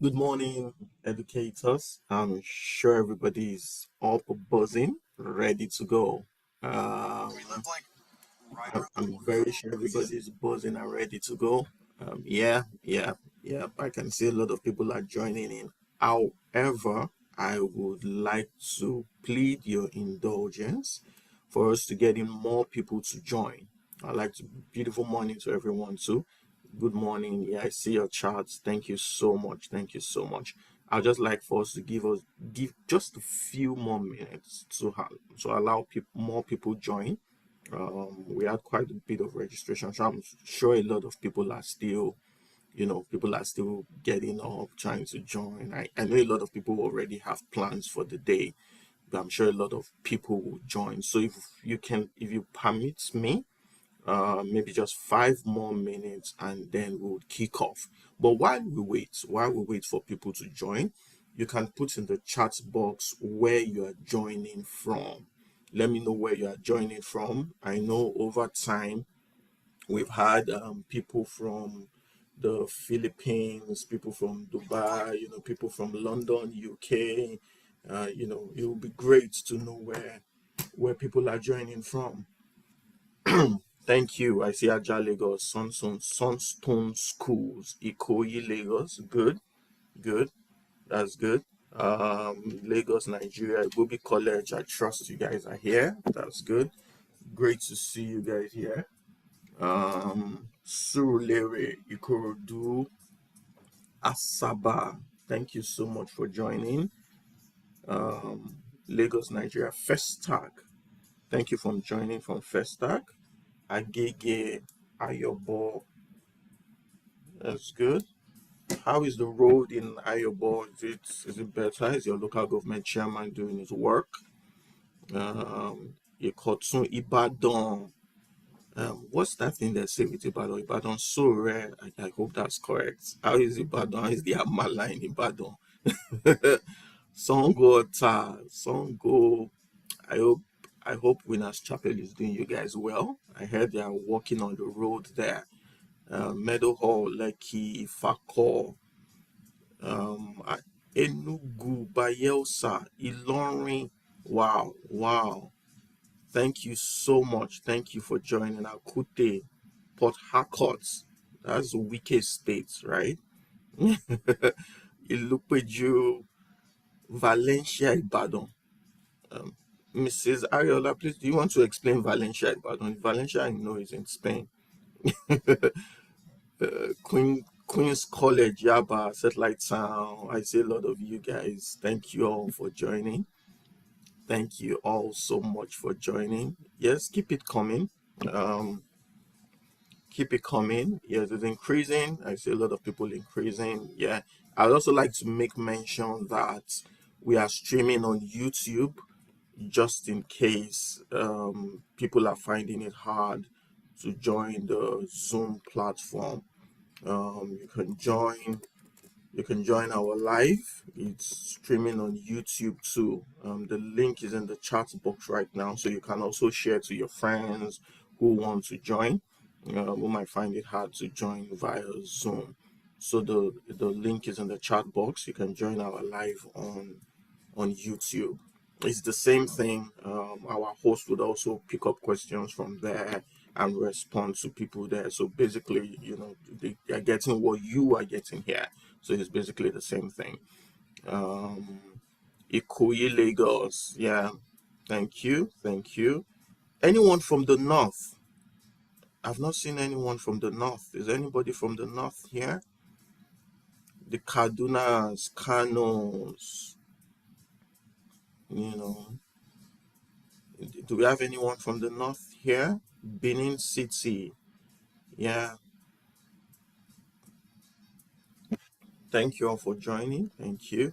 Good morning, educators. I'm sure everybody's up buzzing, ready to go. I'm very sure everybody's buzzing and ready to go. Yeah. I can see a lot of people are joining in. However, I would like to plead your indulgence for us to get in more people to join. I'd like to beautiful morning to everyone too. Good morning. Yeah, I see your charts. Thank you so much. Thank you so much. I'd just like for us to give just a few more minutes to allow more people join. We had quite a bit of registration, so I'm sure a lot of people are still, people are still getting up, trying to join. I know a lot of people already have plans for the day, but I'm sure a lot of people will join. So if you permit me, maybe just 5 more minutes and then we'll kick off. But while we wait for people to join, you can put in the chat box where you are joining from. Let me know where you are joining from. I know over time we've had people from the Philippines, people from Dubai, people from London, UK. It would be great to know where people are joining from. Thank you. I see Aja Lagos, Sunstone Schools, Ikoyi Lagos. Good, good. That's good. Lagos, Nigeria, Gobi College. I trust you guys are here. That's good. Great to see you guys here. Surulere, Ikorodu, Asaba. Thank you so much for joining. Lagos, Nigeria, Festac. Thank you for joining from Festac. Agege, Ayobo. That's good. How is the road in Ayobo? Is it better? Is your local government chairman doing his work? Ikotun Ibadan. What's that thing they say with Ibadan? Ibadan so rare. I hope that's correct. How is Ibadan? How is the Amala in Ibadan? Songo Ta, Songo. I hope I hope Winners Chapel is doing you guys well. I heard they are walking on the road there. Meadow Hall, Lekki, Fakor, Enugu, Bayelsa, Ilorin. Wow, wow. Thank you so much. Thank you for joining Akute, Port Harcourt. That's the weakest state, right? Ilupeju, Valencia, Ibadan. Mrs. Ariola, please, do you want to explain Valencia, Ibadan? Valencia, I know, is in Spain. Queen's College, Yaba, Satellite Town. I see a lot of you guys. Thank you all for joining. Thank you all so much for joining. Yes, keep it coming. Um, keep it coming. Yes, it's increasing. I see a lot of people increasing. Yeah. I'd also like to make mention that we are streaming on YouTube just in case people are finding it hard to join the Zoom platform. You can join our live. It's streaming on YouTube too. The link is in the chat box right now, so you can also share to your friends who want to join, who might find it hard to join via Zoom. So the link is in the chat box. You can join our live on YouTube. It's the same thing. Our host would also pick up questions from there and respond to people there. So basically, they are getting what you are getting here. So it's basically the same thing. Um, Ikoyi Lagos. Yeah. Thank you. Thank you. Anyone from the north? I've not seen anyone from the north. Is anybody from the north here? The Kadunas, Kanos, you know. Do we have anyone from the north here? Benin City. Yeah. Thank you all for joining. Thank you.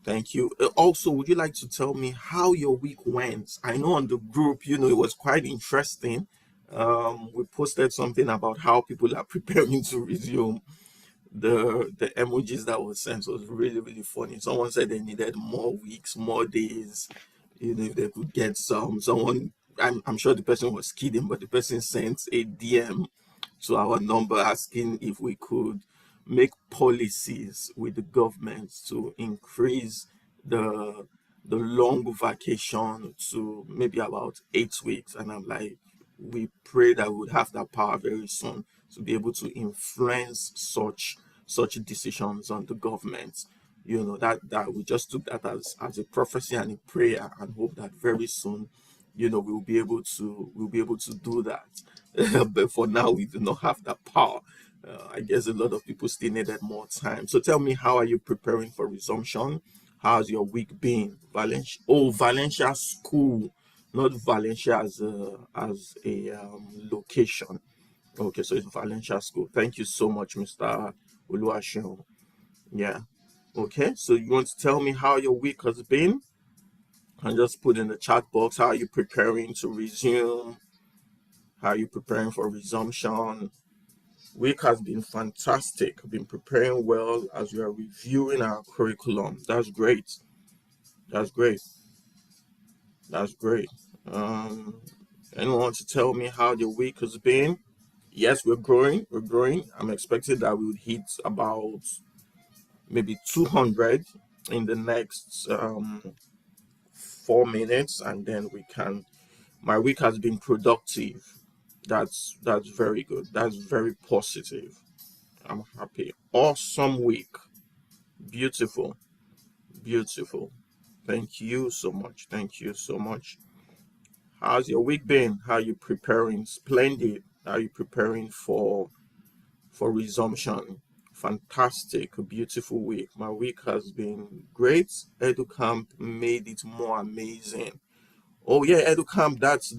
Thank you. Also, would you like to tell me how your week went? I know on the group, it was quite interesting. We posted something about how people are preparing to resume. The emojis that was sent was really, really funny. Someone said they needed more weeks, more days. If they could get someone, I'm sure the person was kidding, but the person sent a DM to our number asking if we could make policies with the government to increase the long vacation to maybe about 8 weeks. And I'm like, we pray that we would have that power very soon to be able to influence such decisions on the government. That we just took that as a prophecy and a prayer, and hope that very soon, we'll be able to do that. But for now, we do not have that power. I guess a lot of people still needed more time. So tell me, how are you preparing for resumption? How's your week been? Valencia, oh, Valencia school, not Valencia as a location. Okay, so it's Valencia school. Thank you so much, Mr. Uluashun. Yeah. Okay, so you want to tell me how your week has been? And just put in the chat box, how are you preparing to resume? How are you preparing for resumption? Week has been fantastic. I've been preparing well as we are reviewing our curriculum. That's great. That's great. That's great. Um, Anyone want to tell me how the week has been? Yes, we're growing. We're growing. I'm expecting that we would hit about maybe 200 in the next 4 minutes, and then we can. My week has been productive. That's very good. That's very positive. I'm happy. Awesome week. Beautiful. Beautiful. Thank you so much. Thank you so much. How's your week been? How are you preparing? Splendid. How are you preparing for resumption? Fantastic. A beautiful week. My week has been great. EduCamp made it more amazing. Oh yeah, EduCamp, that's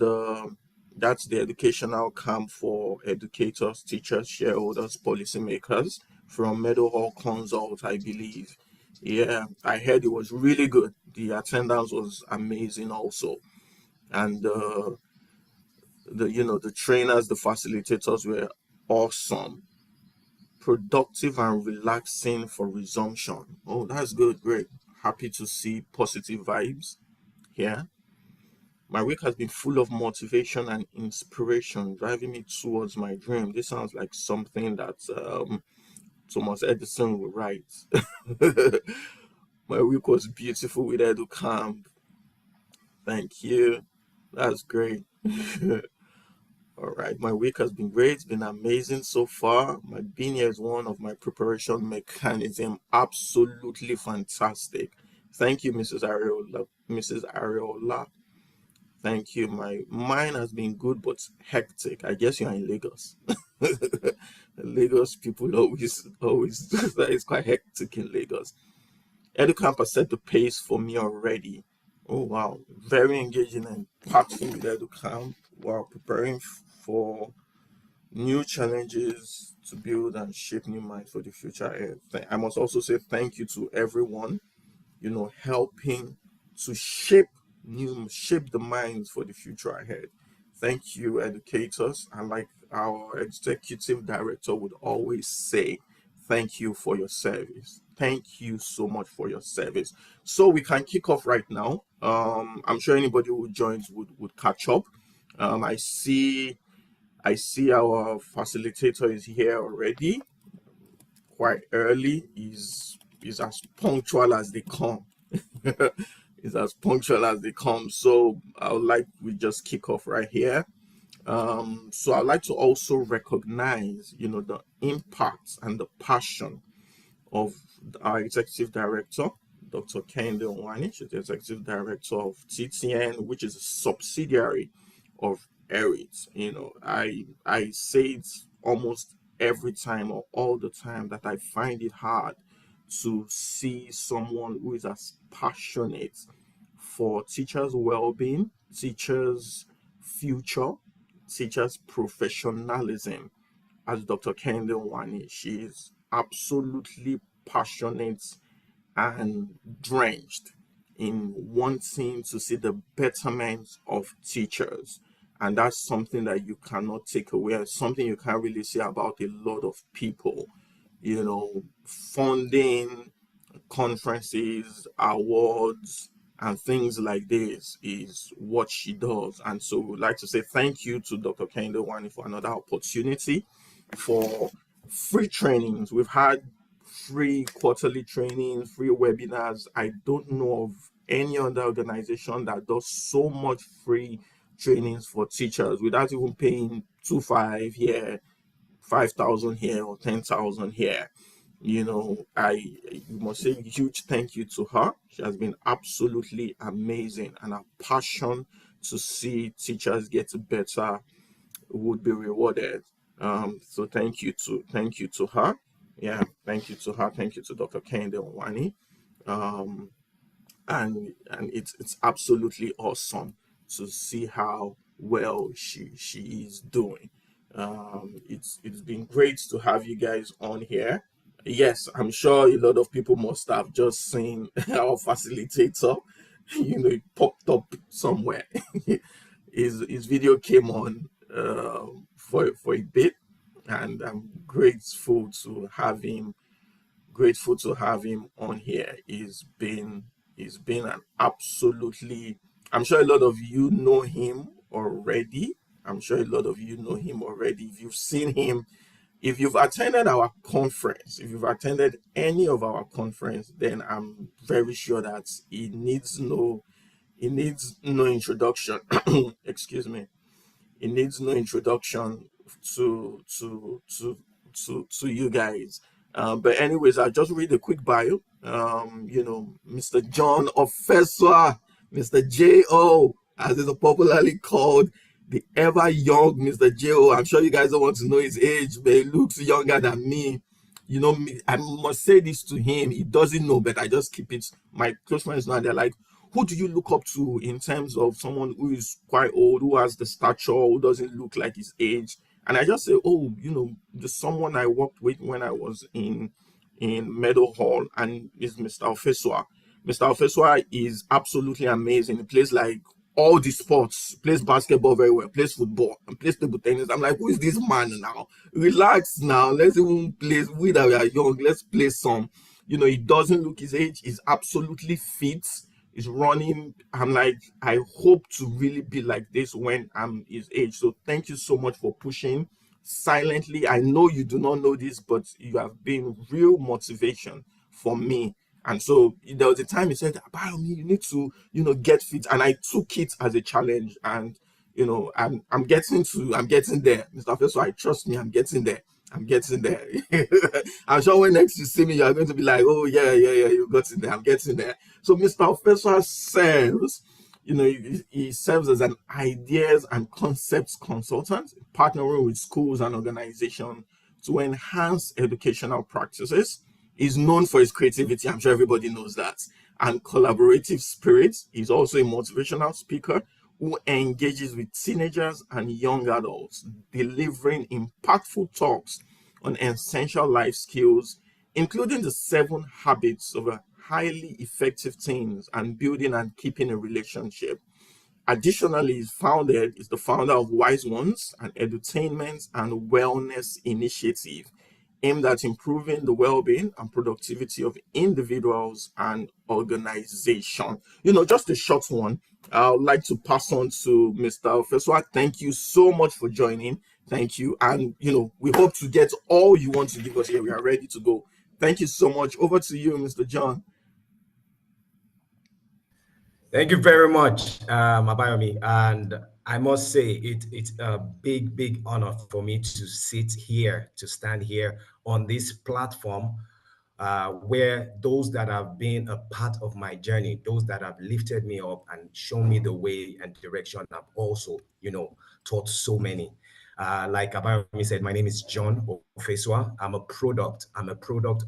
the educational camp for educators, teachers, shareholders, policymakers from Meadow Hall Consult, I believe. Yeah, I heard it was really good. The attendance was amazing also. And the trainers, the facilitators were awesome, productive and relaxing for resumption. Oh, that's good, great. Happy to see positive vibes here. My week has been full of motivation and inspiration, driving me towards my dream. This sounds like something that Thomas Edison would write. My week was beautiful with EduCamp. Thank you. That's great. All right, my week has been great. It's been amazing so far. My being here is one of my preparation mechanism. Absolutely fantastic. Thank you, Mrs. Ariola. Mrs. Ariola. Thank you. My mine has been good but hectic. I guess you're in Lagos. Lagos people always it's quite hectic in Lagos. EduCamp has set the pace for me already. Oh wow, very engaging and impactful with EduCamp while preparing for new challenges to build and shape new minds for the future ahead. I must also say thank you to everyone, helping to shape the minds for the future ahead. Thank you, educators. And like our executive director would always say, thank you for your service. Thank you so much for your service. So we can kick off right now. I'm sure anybody who joins would catch up. I see our facilitator is here already, quite early. Is as punctual as they come. Is as punctual as they come. So I would like we just kick off right here. So I'd like to also recognize, the impact and the passion of our executive director, Dr. Kende Nwani. She's the executive director of TTN, which is a subsidiary of ERIT. I say it almost every time or all the time that I find it hard to see someone who is as passionate for teachers' well-being, teachers' future, teachers' professionalism as Dr. Kende Nwani. She is absolutely passionate and drenched in wanting to see the betterment of teachers. And that's something that you cannot take away. It's something you can't really say about a lot of people. Funding, conferences, awards, and things like this is what she does. And so we'd like to say thank you to Dr. Kende Wani for another opportunity for free trainings. We've had free quarterly trainings, free webinars. I don't know of any other organization that does so much free trainings for teachers without even paying 2,500 here, 5,000 here, or 10,000 here. I must say huge thank you to her. She has been absolutely amazing, and her passion to see teachers get better would be rewarded. So thank you to her. Yeah, thank you to her. Thank you to Dr. Kende Onwani. Um, and it's absolutely awesome to see how well she is doing. It's been great to have you guys on here. Yes, I'm sure a lot of people must have just seen our facilitator. It popped up somewhere. His video came on for a bit, and I'm grateful to have him on here. He's been an absolutely, I'm sure a lot of you know him already. If you've seen him, if you've attended our conference, if you've attended any of our conference, then I'm very sure that he needs no introduction. Excuse me. It needs no introduction to to to to you guys. But anyways, I'll just read a quick bio. Mr. John Ofeswa, Mr. J.O., as is popularly called, the ever young Mr. J.O. I'm sure you guys don't want to know his age, but he looks younger than me. I must say this to him. He doesn't know, but I just keep it. My close friends now, they're like, who do you look up to in terms of someone who is quite old, who has the stature, who doesn't look like his age? And I just say, oh, the someone I worked with when I was in Meadow Hall, and is Mr. Ofeswa. Mr. Ofeswa is absolutely amazing. He plays like all the sports, plays basketball very well, plays football, and plays table tennis. I'm like, who is this man now? Relax now. Let's even play. We that we are young, let's play some. He doesn't look his age. He's absolutely fit. He's running. I'm like, I hope to really be like this when I'm his age. So thank you so much for pushing silently. I know you do not know this, but you have been real motivation for me. And so there was a time he said, Abayomi, you need to, get fit. And I took it as a challenge. And I'm getting there, Mr. Professor. I trust me, I'm getting there. I'm sure when next you see me, you're going to be like, oh yeah, you got in there. I'm getting there. So Mr. Professor serves, he serves as an ideas and concepts consultant, partnering with schools and organizations to enhance educational practices. He's known for his creativity. I'm sure everybody knows that. And collaborative spirit. He's also a motivational speaker who engages with teenagers and young adults, delivering impactful talks on essential life skills, including the 7 habits of a highly effective teens and building and keeping a relationship. Additionally, is the founder of Wise Ones, an edutainment and wellness initiative aimed at improving the well-being and productivity of individuals and organizations. Just a short one. I would like to pass on to Mr. Ofeswa. Thank you so much for joining. Thank you. And, we hope to get all you want to give us here. We are ready to go. Thank you so much. Over to you, Mr. John. Thank you very much, Abayomi. And I must say, it's a big, big honor for me to stand here on this platform where those that have been a part of my journey, those that have lifted me up and shown me the way and direction, have also, taught so many. Like Abayomi said, my name is John Ofeswa. I'm a product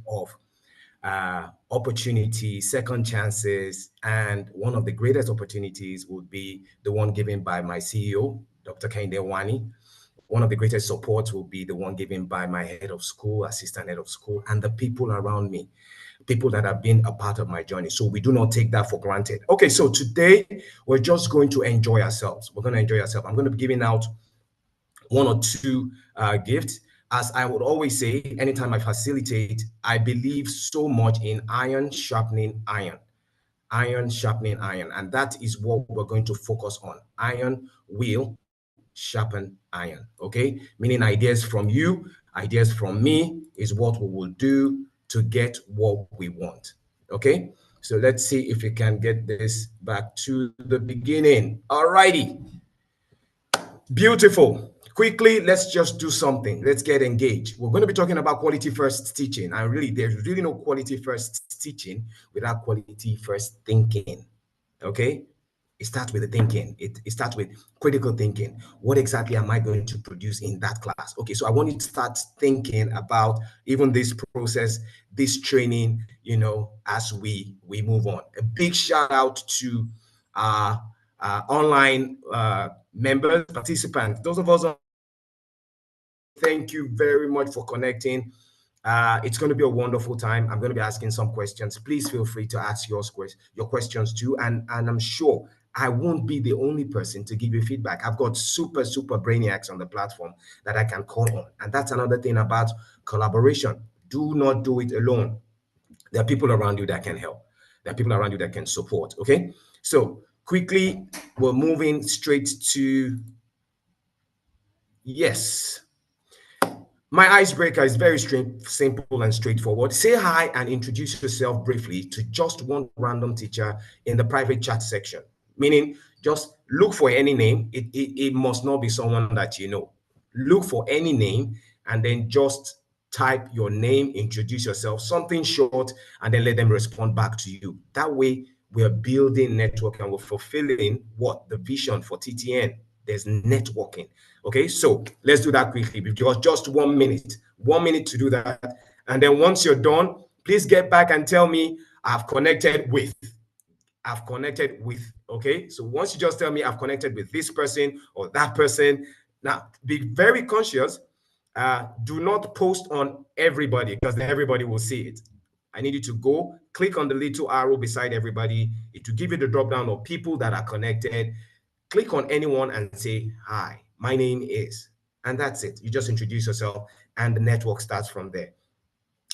of opportunity, second chances, and one of the greatest opportunities would be the one given by my CEO, Dr. Kende Wani. One of the greatest supports will be the one given by my head of school, assistant head of school, and the people around me, people that have been a part of my journey. So we do not take that for granted. Okay, so today we're just going to enjoy ourselves. We're going to enjoy ourselves. I'm going to be giving out 1 or 2 gifts. As I would always say, anytime I facilitate, I believe so much in iron sharpening iron. iron sharpening iron. And that is what we're going to focus on. Iron will sharpen iron. Okay, meaning ideas from you, ideas from me is what we will do to get what we want. Okay, so let's see if we can get this back to the beginning. All righty, beautiful. Quickly, let's just do something. Let's get engaged. We're going to be talking about quality first teaching. And really, there's really no quality first teaching without quality first thinking. Okay? It starts with the thinking. It starts with critical thinking. What exactly am I going to produce in that class? Okay, so I want you to start thinking about even this process, this training, as we move on. A big shout out to uh, online members, participants, those of us on thank you very much for connecting. It's going to be a wonderful time. I'm going to be asking some questions. Please feel free to ask your questions too. And I'm sure I won't be the only person to give you feedback. I've got super brainiacs on the platform that I can call on. And that's another thing about collaboration. Do not do it alone. There are people around you that can help. There are people around you that can support. Okay. So quickly, we're moving straight to yes. My icebreaker is very simple and straightforward. Say hi and introduce yourself briefly to just one random teacher in the private chat section. Meaning, just look for any name. It must not be someone that you know. Look for any name and then just type your name, introduce yourself, something short, and then let them respond back to you. That way, we're building network and we're fulfilling what the vision for TTN. There's networking. Okay, so let's do that quickly. We've got just 1 minute to do that. And then once you're done, please get back and tell me I've connected with. I've connected with. Okay, so once you just tell me I've connected with this person or that person, now be very conscious. Do not post on everybody because then everybody will see it. I need you to go click on the little arrow beside everybody. It will give you the drop down of people that are connected. Click on anyone and say, hi, my name is. And that's it. You just introduce yourself and the network starts from there.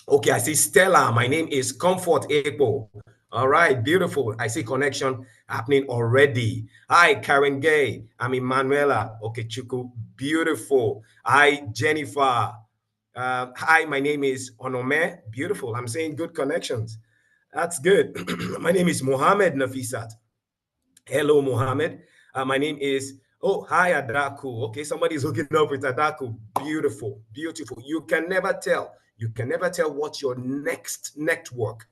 Okay, I see Stella. My name is Comfort Epo. All right, beautiful. I see connection happening already. Hi, Karen Gay. I'm Emanuela. Okay, Chuku. Beautiful. Hi, Jennifer. Hi, my name is Onome. Beautiful. I'm saying good connections. That's good. My name is Mohammed Nafisat. Hello, Mohammed. My name is, oh, hi, Adaku. Okay, somebody's hooking up with Adaku. Beautiful, beautiful. You can never tell. You can never tell what your next network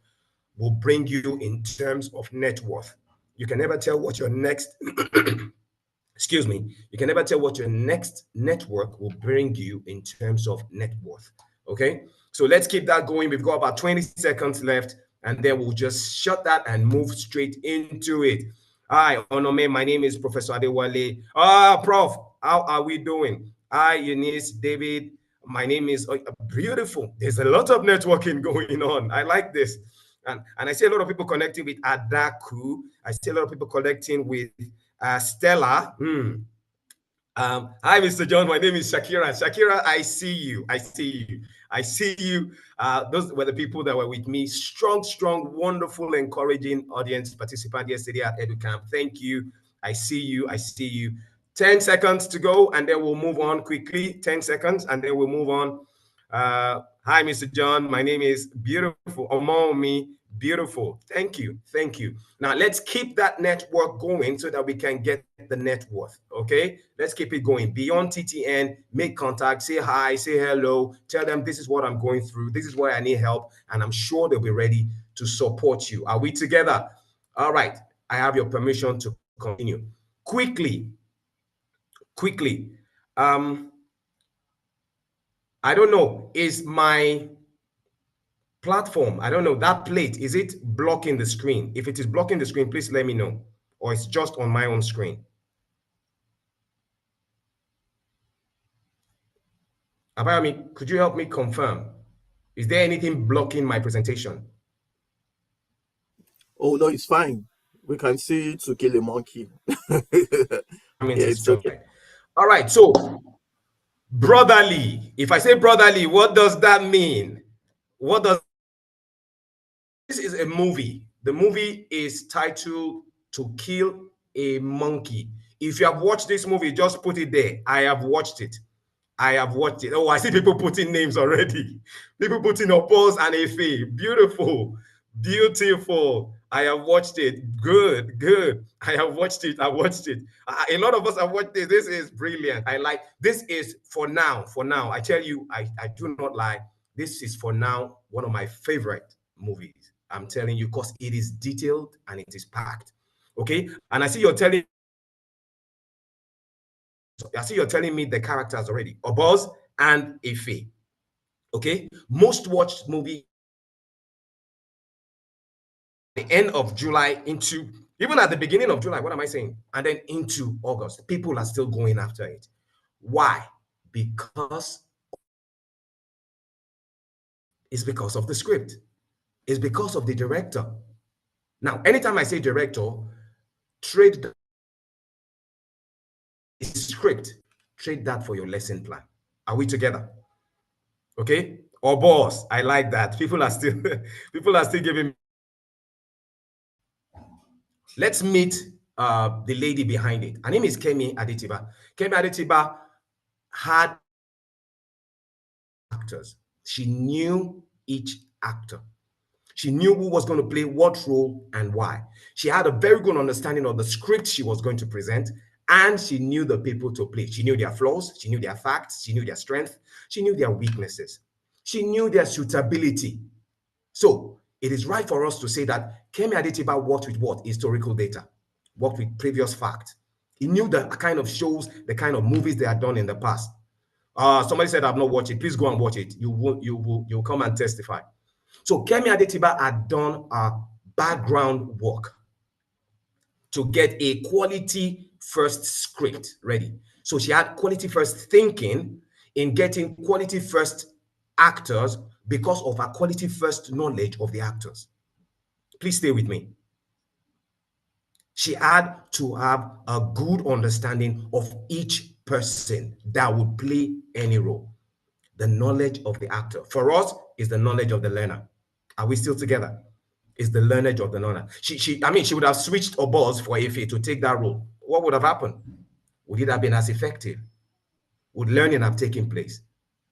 will bring you in terms of net worth. You can never tell what your next, excuse me, you can never tell what your next network will bring you in terms of net worth. Okay, so let's keep that going. We've got about 20 seconds left, and then we'll just shut that and move straight into it. Hi, Onome. My name is Professor Adewale. Prof, how are we doing? Hi, Eunice, David. My name is beautiful. There's a lot of networking going on. I like this. And I see a lot of people connecting with Adaku. I see a lot of people connecting with Stella. Hi, Mr. John. My name is Shakira. Shakira, I see you. I see you. I see you. Those were the people that were with me. Strong, wonderful, encouraging audience participant yesterday at EduCamp. Thank you. I see you. I see you. 10 seconds to go, and then we'll move on quickly. 10 seconds, and then we'll move on. Hi, Mr. John. My name is beautiful. Omomi, beautiful. Thank you. Thank you. Now, let's keep that network going so that we can get the net worth. Okay? Let's keep it going. Beyond TTN, make contact, say hi, say hello, tell them this is what I'm going through, this is where I need help, and I'm sure they'll be ready to support you. Are we together? All right. I have your permission to continue. Quickly. I don't know. Is my platform, I don't know, that plate, is it blocking the screen? If it is blocking the screen, please let me know. Or it's just on my own screen. Abayami, could you help me confirm? Is there anything blocking my presentation? Oh no, it's fine. We can see you to kill a monkey. Yeah, It's it's okay. fine. All right, so brotherly. If I say brotherly, what does that mean? What does this is a movie. The movie is titled To Kill a Monkey. If you have watched this movie, just put it there. I have watched it. I have watched it. Oh, I see people putting names already. People putting Opos and Efe. Beautiful. Beautiful. I have watched it. Good, good. I have watched it. I watched it. A lot of us have watched this. This is brilliant. I like this is for now. For now. I tell you, I do not lie. This is for now one of my favorite movies. I'm telling you, because it is detailed and it is packed. Okay. And I see you're telling me the characters already. Obos and Ife. Okay. Most watched movie the end of July into even at the beginning of July. What am I saying? And then into August. People are still going after it. Why? Because it's because of the script. It's because of the director. Now, anytime I say director, trade the script, trade that for your lesson plan. Are we together? Okay. Or boss, I like that. People are still people are still giving. Let's meet the lady behind it. Her name is Kemi Adetiba. Kemi Adetiba had actors. She knew each actor. She knew who was going to play what role and why. She had a very good understanding of the script she was going to present, and she knew the people to play. She knew their flaws, she knew their facts, she knew their strength, she knew their weaknesses, she knew their suitability. So it is right for us to say that Kemi Adetiba worked with what? Historical data, worked with previous facts. He knew the kind of shows, the kind of movies they had done in the past. Somebody said I've not watched it. Please go and watch it. You'll come and testify. So Kemi Adetiba had done background work to get a quality first script ready. So she had quality first thinking in getting quality first actors because of her quality first knowledge of the actors. Please stay with me. She had to have a good understanding of each person that would play any role. The knowledge of the actor. For us, is the knowledge of the learner. Are we still together? Is the knowledge of the learner. She would have switched Obos for Efe to take that role. What would have happened? Would it have been as effective? Would learning have taken place?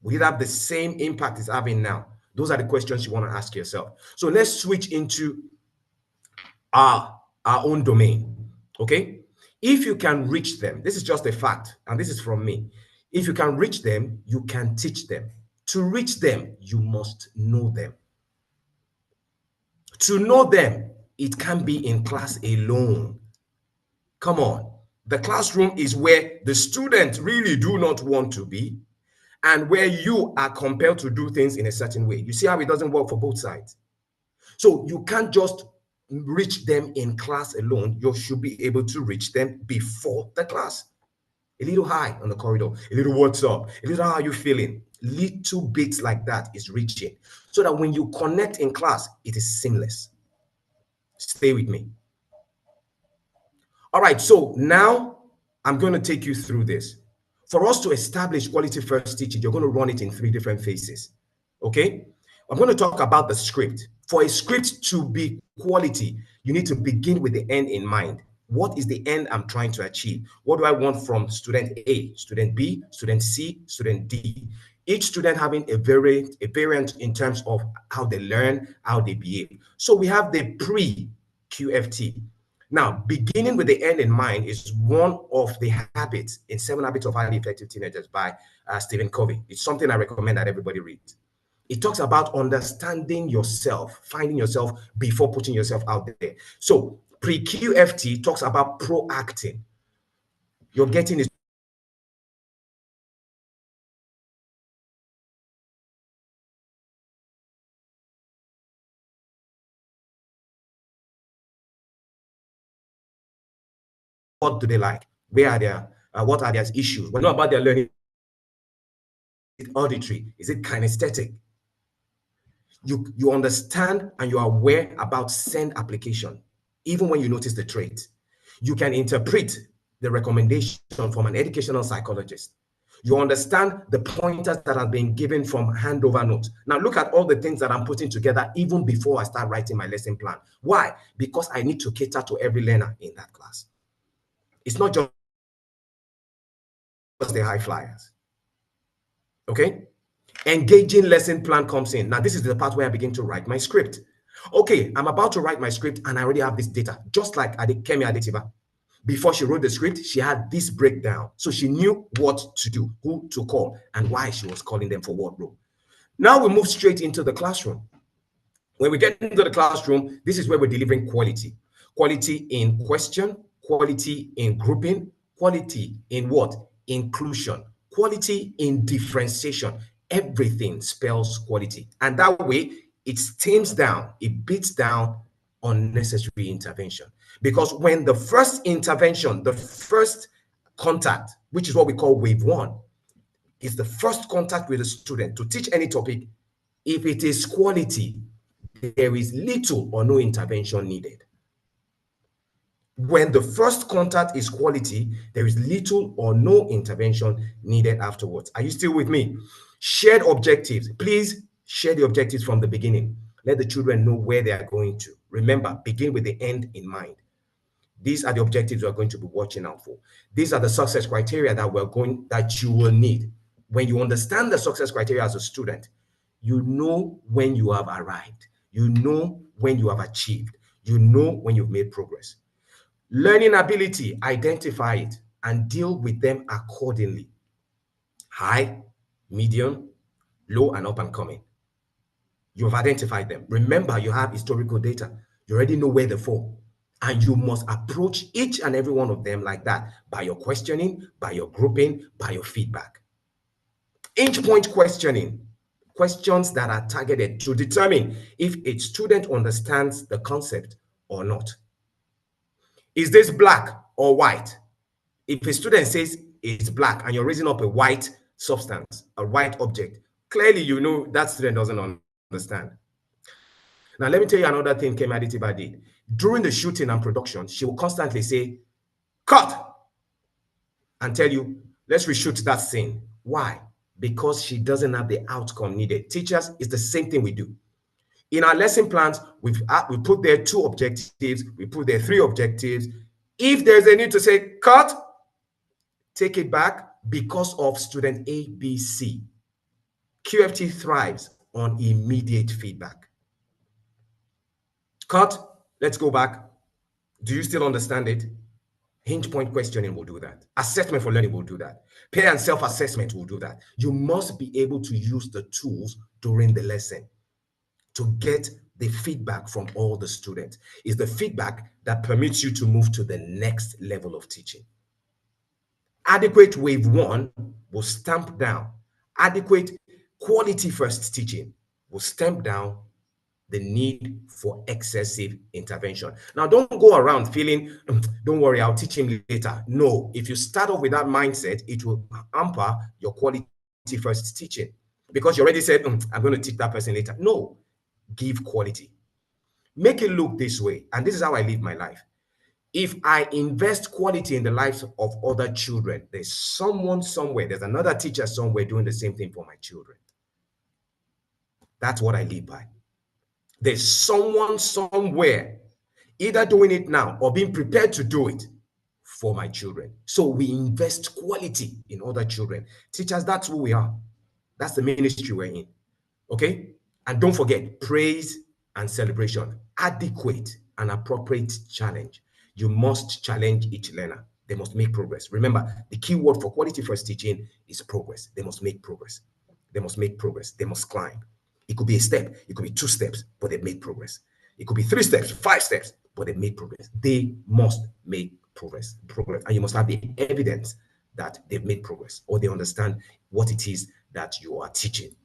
Would it have the same impact it's having now? Those are the questions you want to ask yourself. So let's switch into our own domain. Okay. If you can reach them, this is just a fact, and this is from me. If you can reach them, you can teach them. To reach them, you must know them. To know them, it can be in class alone. Come on. The classroom is where the students really do not want to be and where you are compelled to do things in a certain way. You see how it doesn't work for both sides. So you can't just reach them in class alone. You should be able to reach them before the class. A little high on the corridor, a little what's up, a little how are you feeling. Little bits like that is reaching so that when you connect in class, it is seamless. Stay with me. All right, so now I'm going to take you through this. For us to establish quality first teaching, you're going to run it in 3 different phases. Okay? I'm going to talk about the script. For a script to be quality, you need to begin with the end in mind. What is the end I'm trying to achieve? What do I want from student A, student B, student C, student D? Each student having a variant in terms of how they learn, how they behave. So we have the pre-QFT. Now, beginning with the end in mind is one of the habits in 7 Habits of Highly Effective Teenagers by Stephen Covey. It's something I recommend that everybody reads. It talks about understanding yourself, finding yourself before putting yourself out there. So pre-QFT talks about proacting. You're getting is what do they like? Where are their what are their issues? We know about their learning. Is it auditory? Is it kinesthetic? You understand and you are aware about send application, even when you notice the trait. You can interpret the recommendation from an educational psychologist. You understand the pointers that have been given from handover notes. Now look at all the things that I'm putting together even before I start writing my lesson plan. Why? Because I need to cater to every learner in that class. It's not just the high flyers. Okay? Engaging lesson plan comes in. Now, this is the part where I begin to write my script. Okay, I'm about to write my script and I already have this data, just like Kemi Adetiba. Before she wrote the script, she had this breakdown. So she knew what to do, who to call, and why she was calling them for what role. Now we move straight into the classroom. When we get into the classroom, this is where we're delivering quality. Quality in question, quality in grouping, quality in what? Inclusion, quality in differentiation. Everything spells quality. And that way, it tames down, it beats down unnecessary intervention. Because when the first intervention, the first contact, which is what we call wave one, is the first contact with a student to teach any topic, if it is quality, there is little or no intervention needed. When the first contact is quality, there is little or no intervention needed afterwards. Are you still with me? Shared objectives. Please share the objectives from the beginning. Let the children know where they are going to. Remember, begin with the end in mind. These are the objectives we're going to be watching out for. These are the success criteria that you will need. When you understand the success criteria as a student, you know when you have arrived. You know when you have achieved. You know when you've made progress. Learning ability, identify it and deal with them accordingly. High, medium, low, and up and coming. You've identified them. Remember, you have historical data. You already know where they fall. And you must approach each and every one of them like that by your questioning, by your grouping, by your feedback. Inch point questioning, questions that are targeted to determine if a student understands the concept or not. Is this black or white? If a student says it's black and you're raising up a white substance, a white object, clearly you know that student doesn't understand. Now, let me tell you another thing Kemi Aditiba did. During the shooting and production, she will constantly say, cut, and tell you, let's reshoot that scene. Why? Because she doesn't have the outcome needed. Teachers, it's the same thing we do. In our lesson plans, we put there 2 objectives, we put there 3 objectives. If there's a need to say, cut, take it back because of student A, B, C. QFT thrives on immediate feedback. Cut, let's go back. Do you still understand it? Hinge point questioning will do that. Assessment for learning will do that. Peer and self-assessment will do that. You must be able to use the tools during the lesson to get the feedback from all the students. It's the feedback that permits you to move to the next level of teaching. Adequate wave one will stamp down. Adequate quality first teaching will stamp down the need for excessive intervention. Now, don't go around feeling, don't worry, I'll teach him later. No, if you start off with that mindset, it will hamper your quality first teaching because you already said, I'm going to teach that person later. No, give quality. Make it look this way. And this is how I live my life. If I invest quality in the lives of other children, there's someone somewhere, there's another teacher somewhere doing the same thing for my children. That's what I live by. There's someone somewhere either doing it now or being prepared to do it for my children. So we invest quality in other children. Teachers, that's who we are. That's the ministry we're in. Okay? And don't forget, praise and celebration, adequate and appropriate challenge. You must challenge each learner. They must make progress. Remember, the key word for quality first teaching is progress. They must make progress. They must make progress. They must climb. It could be a step, it could be 2 steps, but they've made progress. It could be 3 steps, 5 steps, but they've made progress. They must make progress. And you must have the evidence that they've made progress or they understand what it is that you are teaching.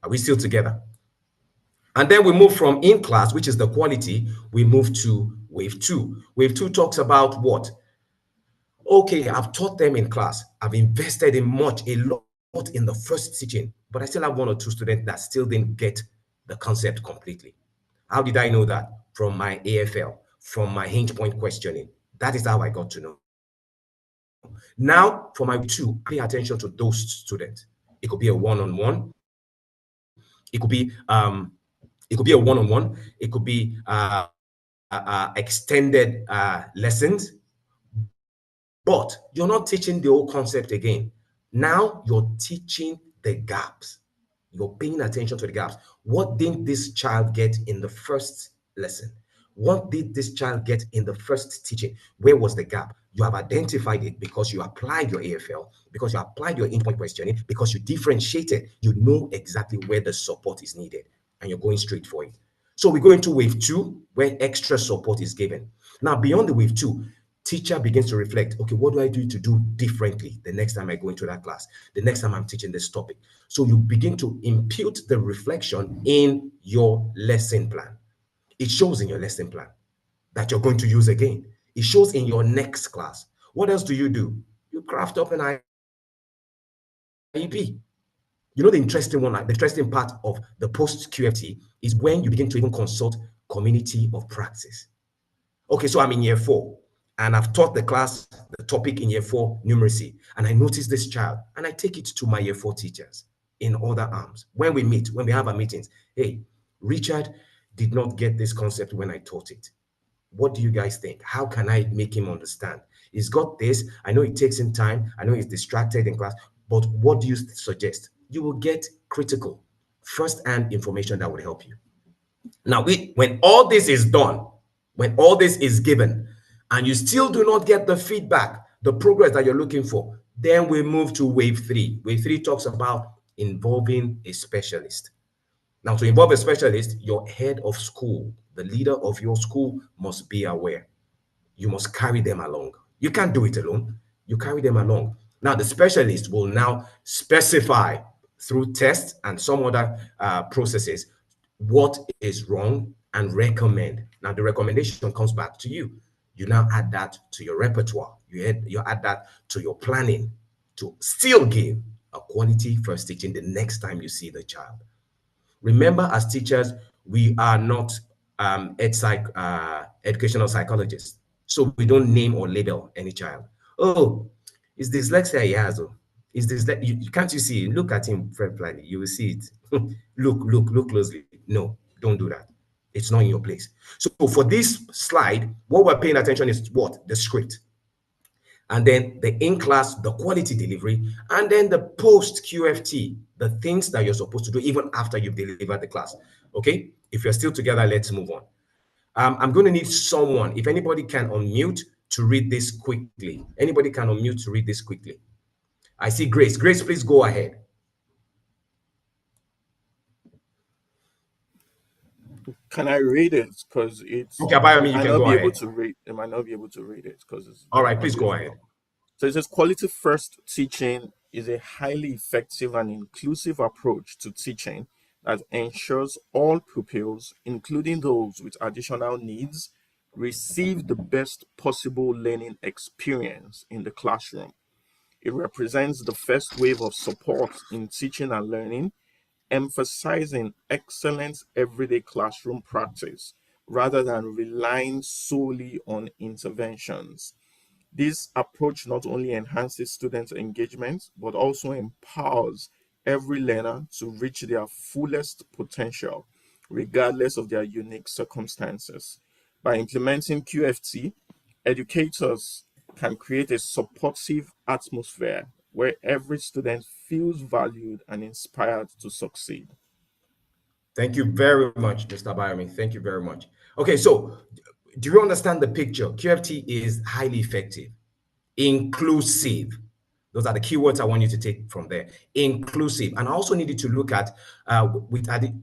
Are we still together? And then we move from in class, which is the quality, we move to wave 2. Wave 2 talks about what? Okay, I've taught them in class. I've invested a lot in the first teaching, but I still have 1 or 2 students that still didn't get the concept completely. How did I know that? From my AFL, from my hinge point questioning. That is how I got to know. Now, for my two, pay attention to those students. It could be a one-on-one. It could be a one-on-one. It could be extended lessons. But you're not teaching the whole concept again. Now you're teaching the gaps. You're paying attention to the gaps. What did this child get in the first lesson? What did this child get in the first teaching? Where was the gap? You have identified it because you applied your AFL, because you applied your in-point questioning, because you differentiated. You know exactly where the support is needed, and you're going straight for it. So we go into wave two, where extra support is given. Now, beyond the wave two, teacher begins to reflect, okay, what do I do to do differently the next time I go into that class, the next time I'm teaching this topic? So you begin to impute the reflection in your lesson plan. It shows in your lesson plan that you're going to use again. It shows in your next class. What else do? You craft up an IEP. You know, the interesting one, the interesting part of the post QFT is when you begin to even consult community of practice. Okay, so I'm in year four and I've taught the class the topic in year four, numeracy, and I notice this child and I take it to my year four teachers in other arms. When we meet, when we have our meetings, hey, Richard did not get this concept when I taught it. What do you guys think? How can I make him understand? He's got this. I know it takes him time. I know he's distracted in class, but what do you suggest? You will get critical, first-hand information that would help you. Now, when all this is done, when all this is given, and you still do not get the feedback, the progress that you're looking for, then we move to wave three. Wave three talks about involving a specialist. Now, to involve a specialist, your head of school, the leader of your school, must be aware. You must carry them along. You can't do it alone. You carry them along. Now, the specialist will now specify through tests and some other processes what is wrong and recommend. Now, the recommendation comes back to you. You now add that to your repertoire. You add that to your planning to still give a quality first teaching the next time you see the child. Remember, as teachers, we are not educational psychologists. So we don't name or label any child. Oh, it's dyslexia he has. Oh. Is this that can't you see? Look at him very plainly. You will see it. Look closely. No, don't do that. It's not in your place. So for this slide, what we're paying attention is what? The script, and then the in-class, the quality delivery, and then the post-QFT, the things that you're supposed to do even after you've delivered the class. Okay, if you're still together, let's move on. I'm going to need someone, if anybody can unmute to read this quickly. Anybody can unmute to read this quickly. I see Grace. Grace, please go ahead. Can I read it? Because Okay, they Abayomi, you might can not go be able ahead. to read. They might not be able to read it because it's All very right, please noisy go as ahead. well. So it says quality first teaching is a highly effective and inclusive approach to teaching that ensures all pupils, including those with additional needs, receive the best possible learning experience in the classroom. It represents the first wave of support in teaching and learning, emphasizing excellent everyday classroom practice rather than relying solely on interventions. This approach not only enhances students' engagement, but also empowers every learner to reach their fullest potential, regardless of their unique circumstances. By implementing QFT, educators can create a supportive atmosphere where every student feels valued and inspired to succeed. Thank you very much, Mr. Abayomi. Thank you very much. Okay, so do you understand the picture? QFT is highly effective, inclusive. Those are the keywords I want you to take from there. Inclusive. And I also needed to look at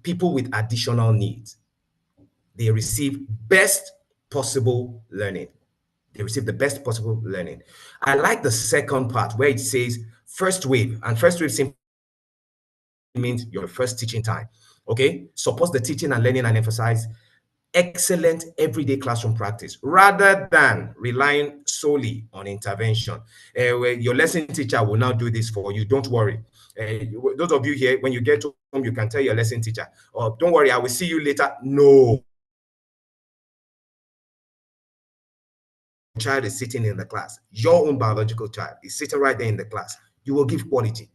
people with additional needs. They receive best possible learning. They receive the best possible learning. I like the second part where it says first wave. And first wave simply means your first teaching time. Okay? Supports the teaching and learning and emphasize excellent everyday classroom practice rather than relying solely on intervention. Where your lesson teacher will now do this for you. Don't worry. Those of you here, when you get home, you can tell your lesson teacher, oh, don't worry, I will see you later. No. child is sitting in the class, your own biological child is sitting right there in the class, you will give quality.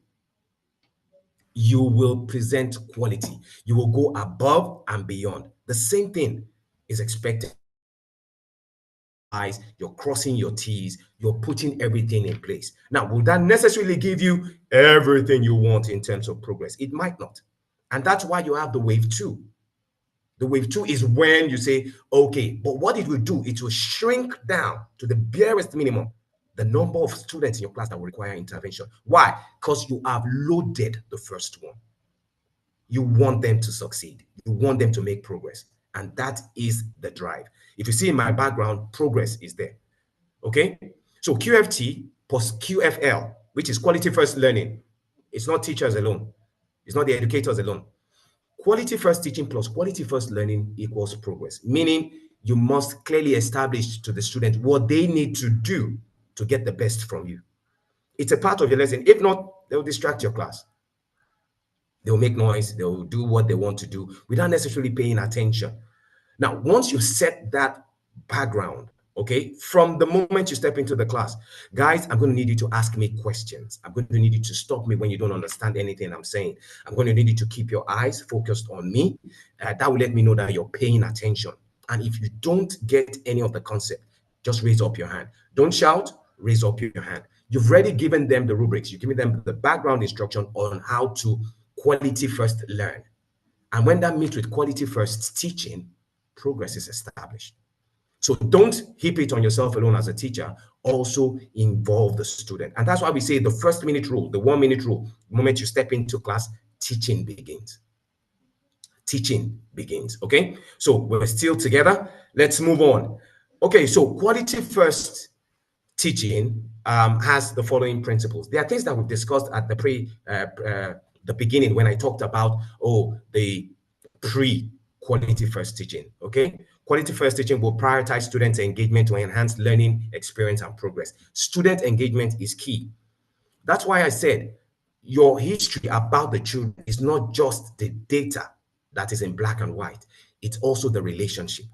You will present quality. You will go above and beyond. The same thing is expected of you. You're dotting your I's, you're crossing your T's, you're putting everything in place. Now, will that necessarily give you everything you want in terms of progress? It might not. And that's why you have the wave two. The wave two is when you say, okay, but what it will do, it will shrink down to the barest minimum the number of students in your class that will require intervention. Why? Because you have loaded the first one. You want them to succeed. You want them to make progress. And that is the drive. If you see in my background, progress is there. Okay? So QFT plus QFL, which is quality first learning. It's not teachers alone. It's not the educators alone. Quality first teaching plus quality first learning equals progress, meaning you must clearly establish to the student what they need to do to get the best from you. It's a part of your lesson. If not, they'll distract your class. They'll make noise, they'll do what they want to do without necessarily paying attention. Now, once you set that background, okay, from the moment you step into the class, guys, I'm going to need you to ask me questions. I'm going to need you to stop me when you don't understand anything I'm saying. I'm going to need you to keep your eyes focused on me. That will let me know that you're paying attention. And if you don't get any of the concept, just raise up your hand. Don't shout, raise up your hand. You've already given them the rubrics, you've given them the background instruction on how to quality first learn. And when that meets with quality first teaching, progress is established. So don't heap it on yourself alone as a teacher. Also involve the student. And that's why we say the first minute rule, the 1 minute rule, the moment you step into class, teaching begins. Teaching begins. Okay. So we're still together. Let's move on. Okay. So quality first teaching has the following principles. There are things that we've discussed at the beginning when I talked about the pre quality first teaching. Okay, quality first teaching will prioritize student engagement to enhance learning experience and progress. Student engagement is key. That's why I said your history about the children is not just the data that is in black and white; it's also the relationship.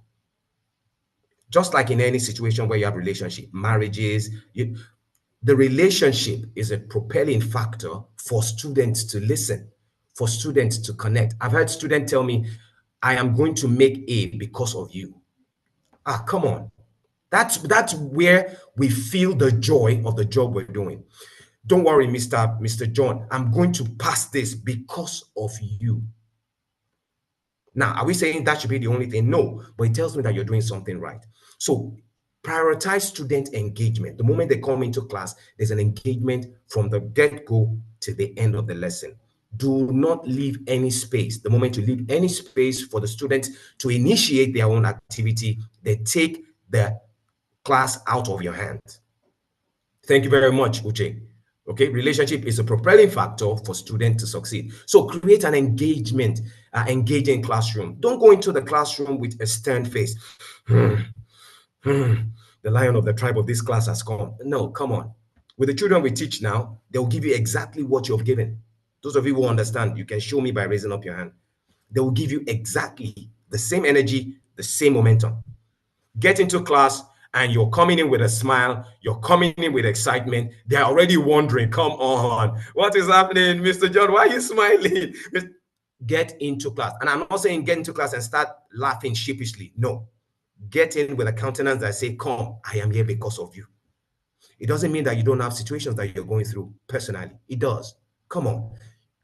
Just like in any situation where you have relationship, marriages, the relationship is a propelling factor for students to listen, for students to connect. I've heard students tell me, I am going to make A because of you. Ah, come on. That's where we feel the joy of the job we're doing. Don't worry, Mr. John. I'm going to pass this because of you. Now, are we saying that should be the only thing? No, but it tells me that you're doing something right. So prioritize student engagement. The moment they come into class, there's an engagement from the get-go to the end of the lesson. Do not leave any space. The moment you leave any space for the students to initiate their own activity, they take the class out of your hands. Thank you very much, Uche. Okay, relationship is a propelling factor for students to succeed. So create an engaging classroom. Don't go into the classroom with a stern face. The lion of the tribe of this class has come. No, come on. With the children we teach now, they'll give you exactly what you've given. Those of you who understand, you can show me by raising up your hand. They will give you exactly the same energy, the same momentum. Get into class and you're coming in with a smile, you're coming in with excitement. They're already wondering, come on, what is happening, Mr. John? Why are you smiling? Get into class. And I'm not saying get into class and start laughing sheepishly. No. Get in with a countenance that say, come, I am here because of you. It doesn't mean that you don't have situations that you're going through personally. It does. Come on.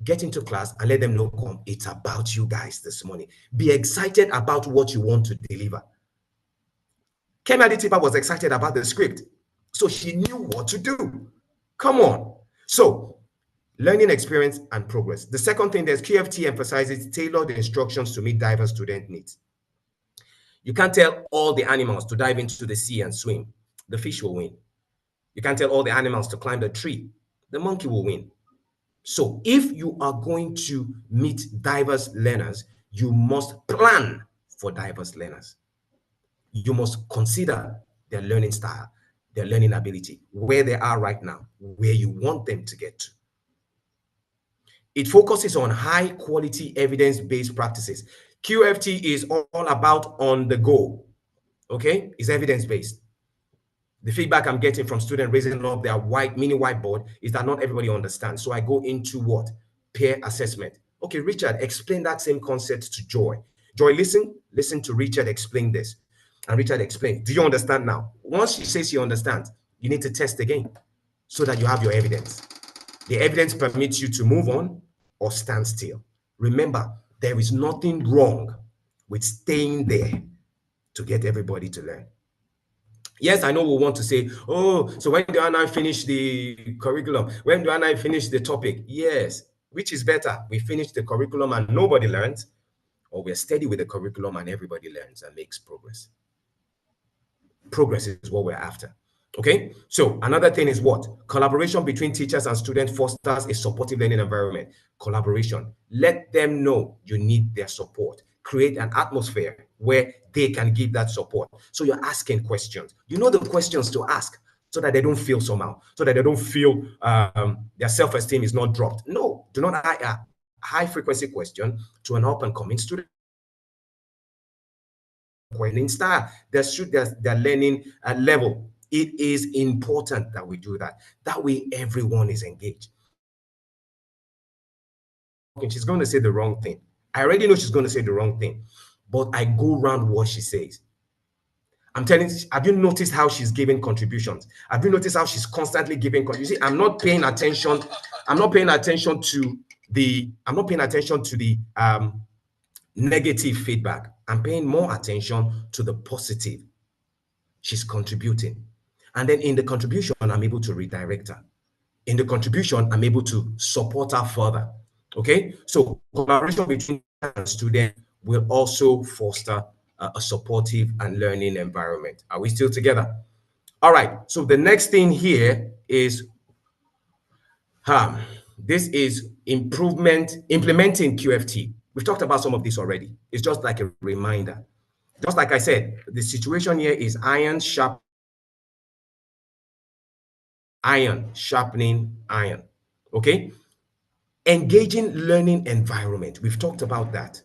Get into class and let them know, come, it's about you guys this morning. Be excited about what you want to deliver. Kemi Adetipa was excited about the script, so she knew what to do. Come on. So, learning experience and progress. The second thing is QFT emphasizes tailored instructions to meet diverse student needs. You can't tell all the animals to dive into the sea and swim. The fish will win. You can't tell all the animals to climb the tree. The monkey will win. So if you are going to meet diverse learners, you must plan for diverse learners. You must consider their learning style, their learning ability, where they are right now, where you want them to get to. It focuses on high quality evidence-based practices. QFT is all about on the go, okay? It's evidence-based. The feedback I'm getting from students raising up their white mini whiteboard is that not everybody understands. So I go into what? Peer assessment. Okay, Richard, explain that same concept to Joy. Joy, listen to Richard explain this. And Richard explains. Do you understand now? Once she says she understands, you need to test again so that you have your evidence. The evidence permits you to move on or stand still. Remember, there is nothing wrong with staying there to get everybody to learn. Yes, I know we want to say, oh, so when do I finish the curriculum? When do I finish the topic? Yes, which is better? We finish the curriculum and nobody learns, or we're steady with the curriculum and everybody learns and makes progress. Progress is what we're after. Okay, so another thing is what? Collaboration between teachers and students fosters a supportive learning environment. Collaboration. Let them know you need their support. Create an atmosphere where they can give that support. So you're asking questions. You know the questions to ask so that they don't feel somehow, so that they don't feel their self-esteem is not dropped. No, do not high frequency question to an up and coming student learning style, their learning level. It is important that we do that. That way, everyone is engaged. She's going to say the wrong thing. I already know she's going to say the wrong thing, but I go around what she says. I'm telling you, have you noticed how she's giving contributions? Have you noticed how she's constantly giving contributions? I'm not paying attention. I'm not paying attention to the negative feedback. I'm paying more attention to the positive. She's contributing. And then in the contribution, I'm able to redirect her. In the contribution, I'm able to support her further. Okay, so collaboration between and student will also foster a supportive and learning environment. Are we still together? All right, so the next thing here is this is implementing QFT. We've talked about some of this already. It's just like a reminder. Just like I said, the situation here is iron sharpening iron. Okay, engaging learning environment. We've talked about that.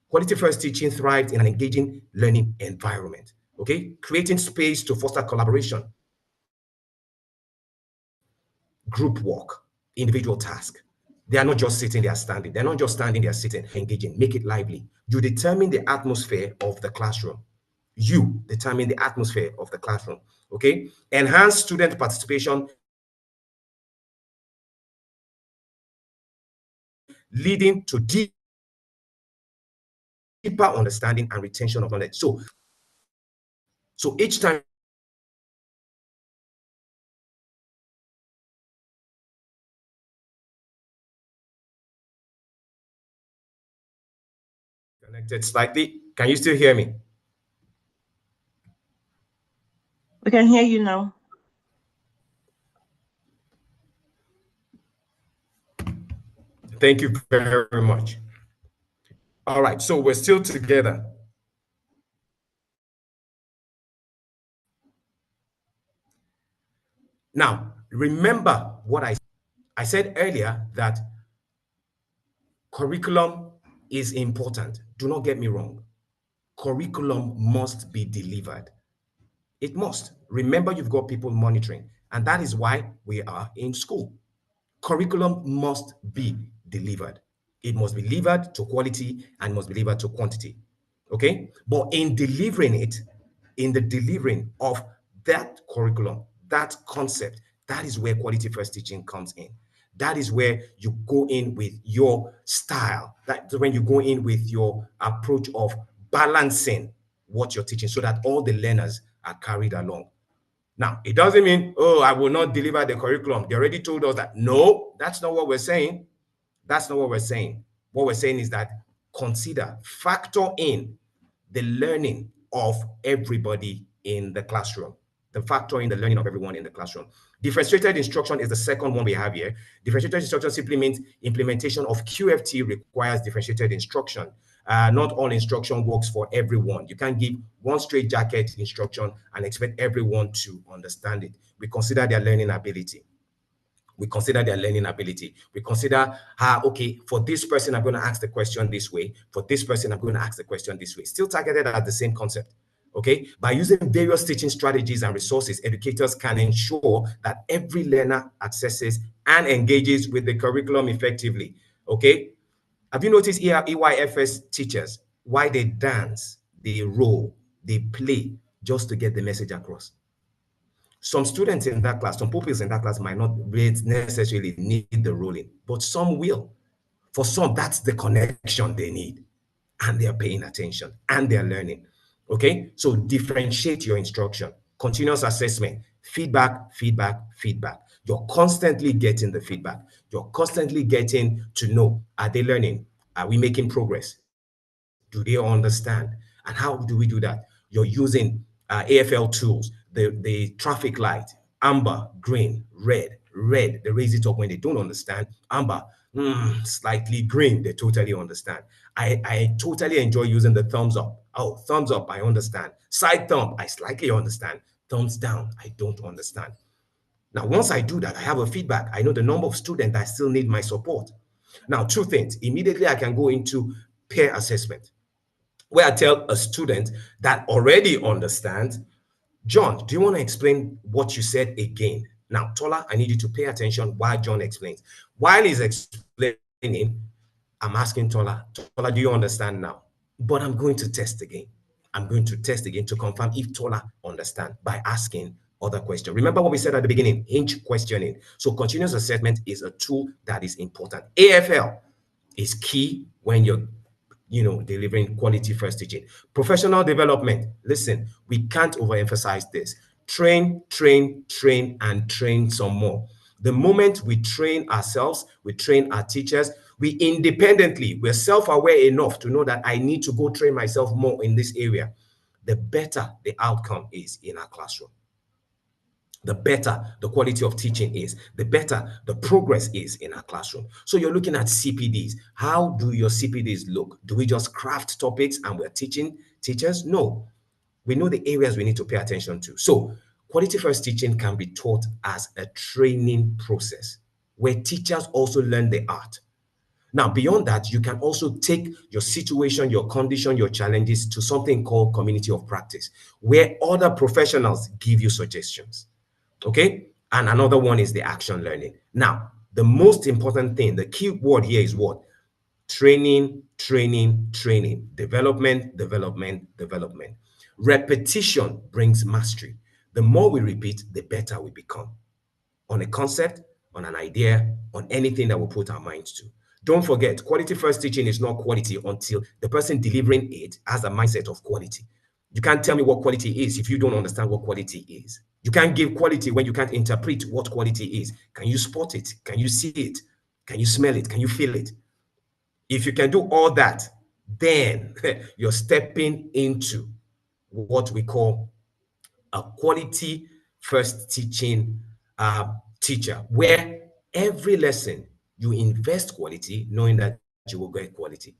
Quality first teaching thrives in an engaging learning environment. Okay, creating space to foster collaboration, group work, individual task. They are not just sitting, they are standing. They're not just standing, they are sitting, engaging. Make it lively. You determine the atmosphere of the classroom. You determine the atmosphere of the classroom. Okay, enhance student participation, leading to deeper understanding and retention of knowledge. So each time connected slightly. Can you still hear me? We can hear you now. Thank you very much. All right, so we're still together. Now, remember what I said earlier, that curriculum is important. Do not get me wrong. Curriculum must be delivered. It must. Remember, you've got people monitoring, and that is why we are in school. Curriculum must be delivered. It must be delivered to quality and must be delivered to quantity. Okay? But in delivering it, in the delivering of that curriculum, that concept, that is where quality first teaching comes in. That is where you go in with your style. That's when you go in with your approach of balancing what you're teaching so that all the learners are carried along. Now, it doesn't mean, oh, I will not deliver the curriculum. They already told us that. No, that's not what we're saying. That's not what we're saying. What we're saying is that factor in the learning of everybody in the classroom. The factor in the learning of everyone in the classroom. Differentiated instruction is the second one we have here. Differentiated instruction simply means implementation of QFT requires differentiated instruction. Not all instruction works for everyone. You can't give one straight jacket instruction and expect everyone to understand it. We consider their learning ability. We consider their learning ability. We consider, okay, for this person, I'm going to ask the question this way. For this person, I'm going to ask the question this way. Still targeted at the same concept. Okay, by using various teaching strategies and resources, educators can ensure that every learner accesses and engages with the curriculum effectively. Okay, have you noticed here EYFS teachers why they dance, they roll, they play just to get the message across? Some students in that class, some pupils in that class might not necessarily need the rolling, but some will. For some, that's the connection they need, and they're paying attention and they're learning. Okay, so differentiate your instruction, continuous assessment, feedback, feedback, feedback. You're constantly getting the feedback. You're constantly getting to know, are they learning? Are we making progress? Do they understand? And how do we do that? You're using AFL tools, the traffic light, amber, green, red. Red, they raise it up when they don't understand. Amber, slightly green, they totally understand. I totally enjoy using the thumbs up. Oh, thumbs up, I understand. Side thumb, I slightly understand. Thumbs down, I don't understand. Now, once I do that, I have a feedback. I know the number of students that still need my support. Now, two things. Immediately, I can go into peer assessment, where I tell a student that already understands, John, do you want to explain what you said again? Now, Tola, I need you to pay attention while John explains. While he's explaining, I'm asking Tola, do you understand now? But I'm going to test again. I'm going to test again to confirm if Tola understands by asking other questions. Remember what we said at the beginning, hinge questioning. So continuous assessment is a tool that is important. AFL is key when you're delivering quality first teaching. Professional development. Listen, we can't overemphasize this. Train, train, train, and train some more. The moment we train ourselves, we train our teachers, we're self-aware enough to know that I need to go train myself more in this area, the better the outcome is in our classroom. The better the quality of teaching is, the better the progress is in our classroom. So you're looking at CPDs. How do your CPDs look? Do we just craft topics and we're teaching teachers? No. We know the areas we need to pay attention to. So quality first teaching can be taught as a training process where teachers also learn the art. Now, beyond that, you can also take your situation, your condition, your challenges to something called community of practice, where other professionals give you suggestions. Okay. And another one is the action learning. Now, the most important thing, the key word here is what? Training, training, training, development, development, development. Repetition brings mastery. The more we repeat, the better we become on a concept, on an idea, on anything that we put our minds to. Don't forget, quality first teaching is not quality until the person delivering it has a mindset of quality. You can't tell me what quality is if you don't understand what quality is. You can't give quality when you can't interpret what quality is. Can you spot it? Can you see it? Can you smell it? Can you feel it? If you can do all that, then you're stepping into what we call a quality first teaching teacher, where every lesson you invest quality, knowing that you will get quality.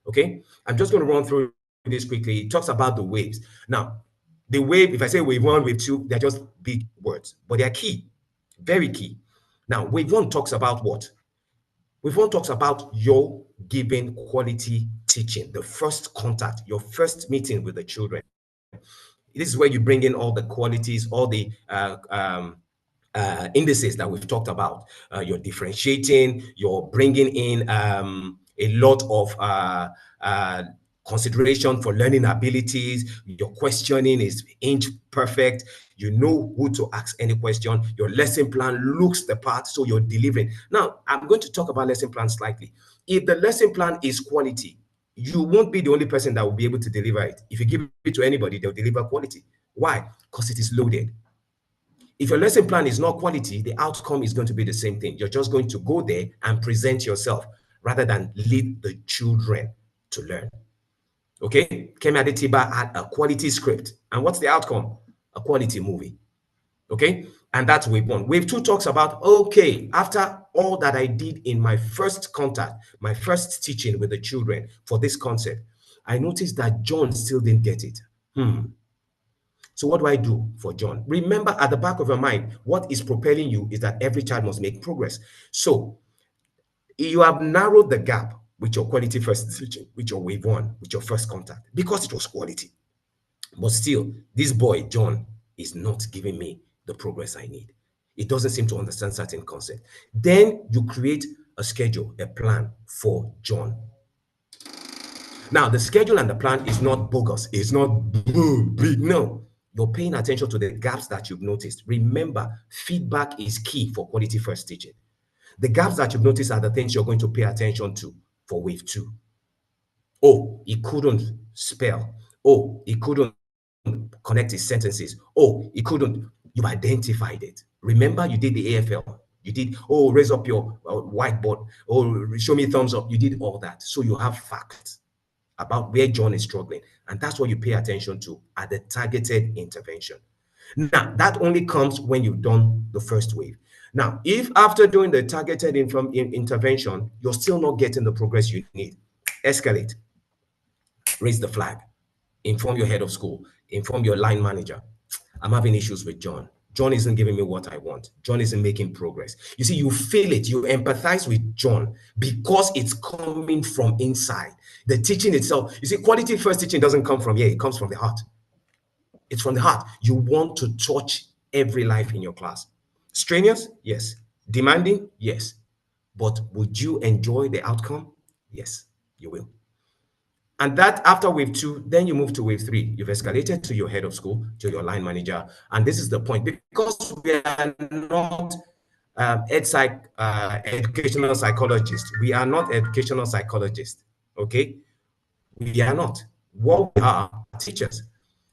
Okay, I'm just going to run through this quickly. It talks about the waves. Now, the wave, if I say wave one, wave two, they're just big words, but they're key, very key. Now, wave one talks about what? Wave one talks about your giving quality teaching, the first contact, your first meeting with the children. This is where you bring in all the qualities, all the indices that we've talked about. You're differentiating, you're bringing in a lot of consideration for learning abilities. Your questioning is inch perfect. You know who to ask any question. Your lesson plan looks the part, so you're delivering. Now, I'm going to talk about lesson plan slightly. If the lesson plan is quality, you won't be the only person that will be able to deliver it. If you give it to anybody, they'll deliver quality. Why? Because it is loaded. If your lesson plan is not quality, the outcome is going to be the same thing. You're just going to go there and present yourself rather than lead the children to learn. Okay? Kemi Adetiba had a quality script. And what's the outcome? A quality movie. Okay? And that's wave one. Wave two talks about, okay, after all that I did in my first contact, my first teaching with the children for this concept, I noticed that John still didn't get it. So what do I do for John? Remember, at the back of your mind, what is propelling you is that every child must make progress. So you have narrowed the gap with your quality first teaching, with your wave one, with your first contact, because it was quality. But still, this boy, John, is not giving me the progress I need. It doesn't seem to understand certain concepts. Then you create a schedule, a plan for John. Now, the schedule and the plan is not bogus. It's not big. No. You're paying attention to the gaps that you've noticed. Remember, feedback is key for quality first teaching. The gaps that you've noticed are the things you're going to pay attention to for wave two. Oh, he couldn't spell. Oh, he couldn't connect his sentences. Oh, he couldn't. You've identified it. Remember, you did the AFL. You did, oh, raise up your whiteboard. Oh, show me thumbs up. You did all that. So you have facts about where John is struggling. And that's what you pay attention to at the targeted intervention. Now, that only comes when you've done the first wave. Now, if after doing the targeted intervention, you're still not getting the progress you need, escalate, raise the flag, inform your head of school, inform your line manager. I'm having issues with John. John isn't giving me what I want. John isn't making progress. You see, you feel it, you empathize with John because it's coming from inside. The teaching itself, you see, quality first teaching doesn't come from here, it comes from the heart. It's from the heart. You want to touch every life in your class. Strenuous? Yes. Demanding? Yes. But would you enjoy the outcome? Yes, you will. And that after wave two, then you move to wave three. You've escalated to your head of school, to your line manager. And this is the point, because we are not educational psychologists. We are not educational psychologists, okay? We are not. What we are teachers.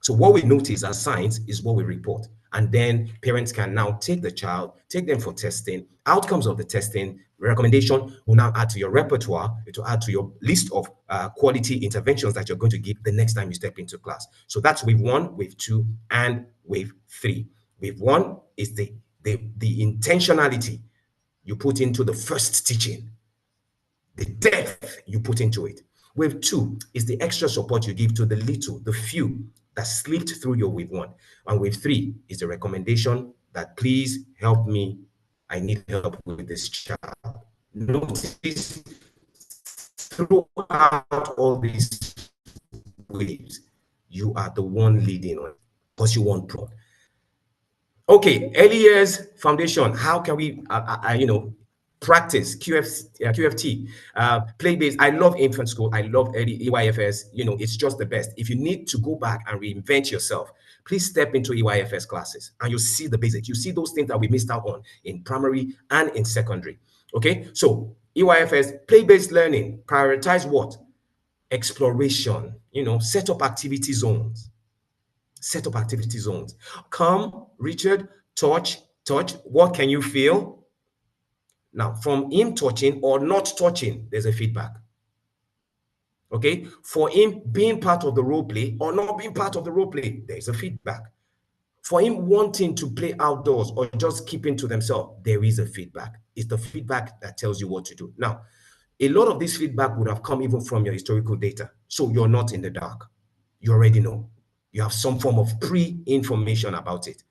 So what we notice as signs is what we report. And then parents can now take the child, take them for testing, outcomes of the testing, recommendation will now add to your repertoire, to add to your list of quality interventions that you're going to give the next time you step into class. So that's wave one, wave two, and wave three. Wave one is the intentionality you put into the first teaching, the depth you put into it. Wave two is the extra support you give to the little, the few that slipped through your wave one. And wave three is the recommendation that please help me. I need help with this child. Notice throughout all these waves, you are the one leading on because you want pro. Okay, early years foundation. How can we, practice QFT, play-based? I love infant school. I love early EYFS. It's just the best. If you need to go back and reinvent yourself, please step into EYFS classes and you see the basics. You see those things that we missed out on in primary and in secondary. Okay, so EYFS, play-based learning, prioritize what? Exploration, set up activity zones. Set up activity zones. Come, Richard, touch. What can you feel? Now, from him touching or not touching, there's a feedback. Okay? For him being part of the role play or not being part of the role play, there's a feedback. For him wanting to play outdoors or just keeping to themselves, there is a feedback. It's the feedback that tells you what to do. Now, a lot of this feedback would have come even from your historical data. So you're not in the dark. You already know. You have some form of pre-information about it.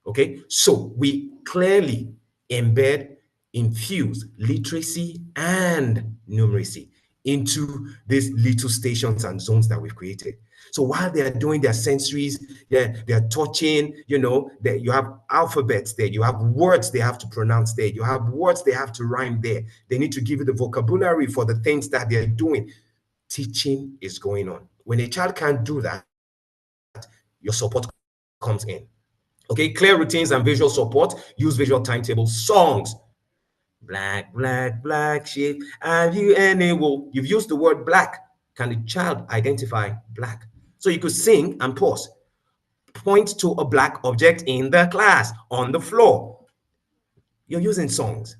Okay? So we clearly embed, infuse literacy and numeracy into these little stations and zones that we've created. So while they are doing their sensories, they're touching, you have alphabets there, you have words they have to pronounce there, you have words they have to rhyme there. They need to give you the vocabulary for the things that they're doing. Teaching is going on. When a child can't do that, your support comes in. Okay, clear routines and visual support, use visual timetables, songs. Black sheep, have you any wool? You've used the word black. Can the child identify black? So you could sing and pause. Point to a black object in the class, on the floor. You're using songs.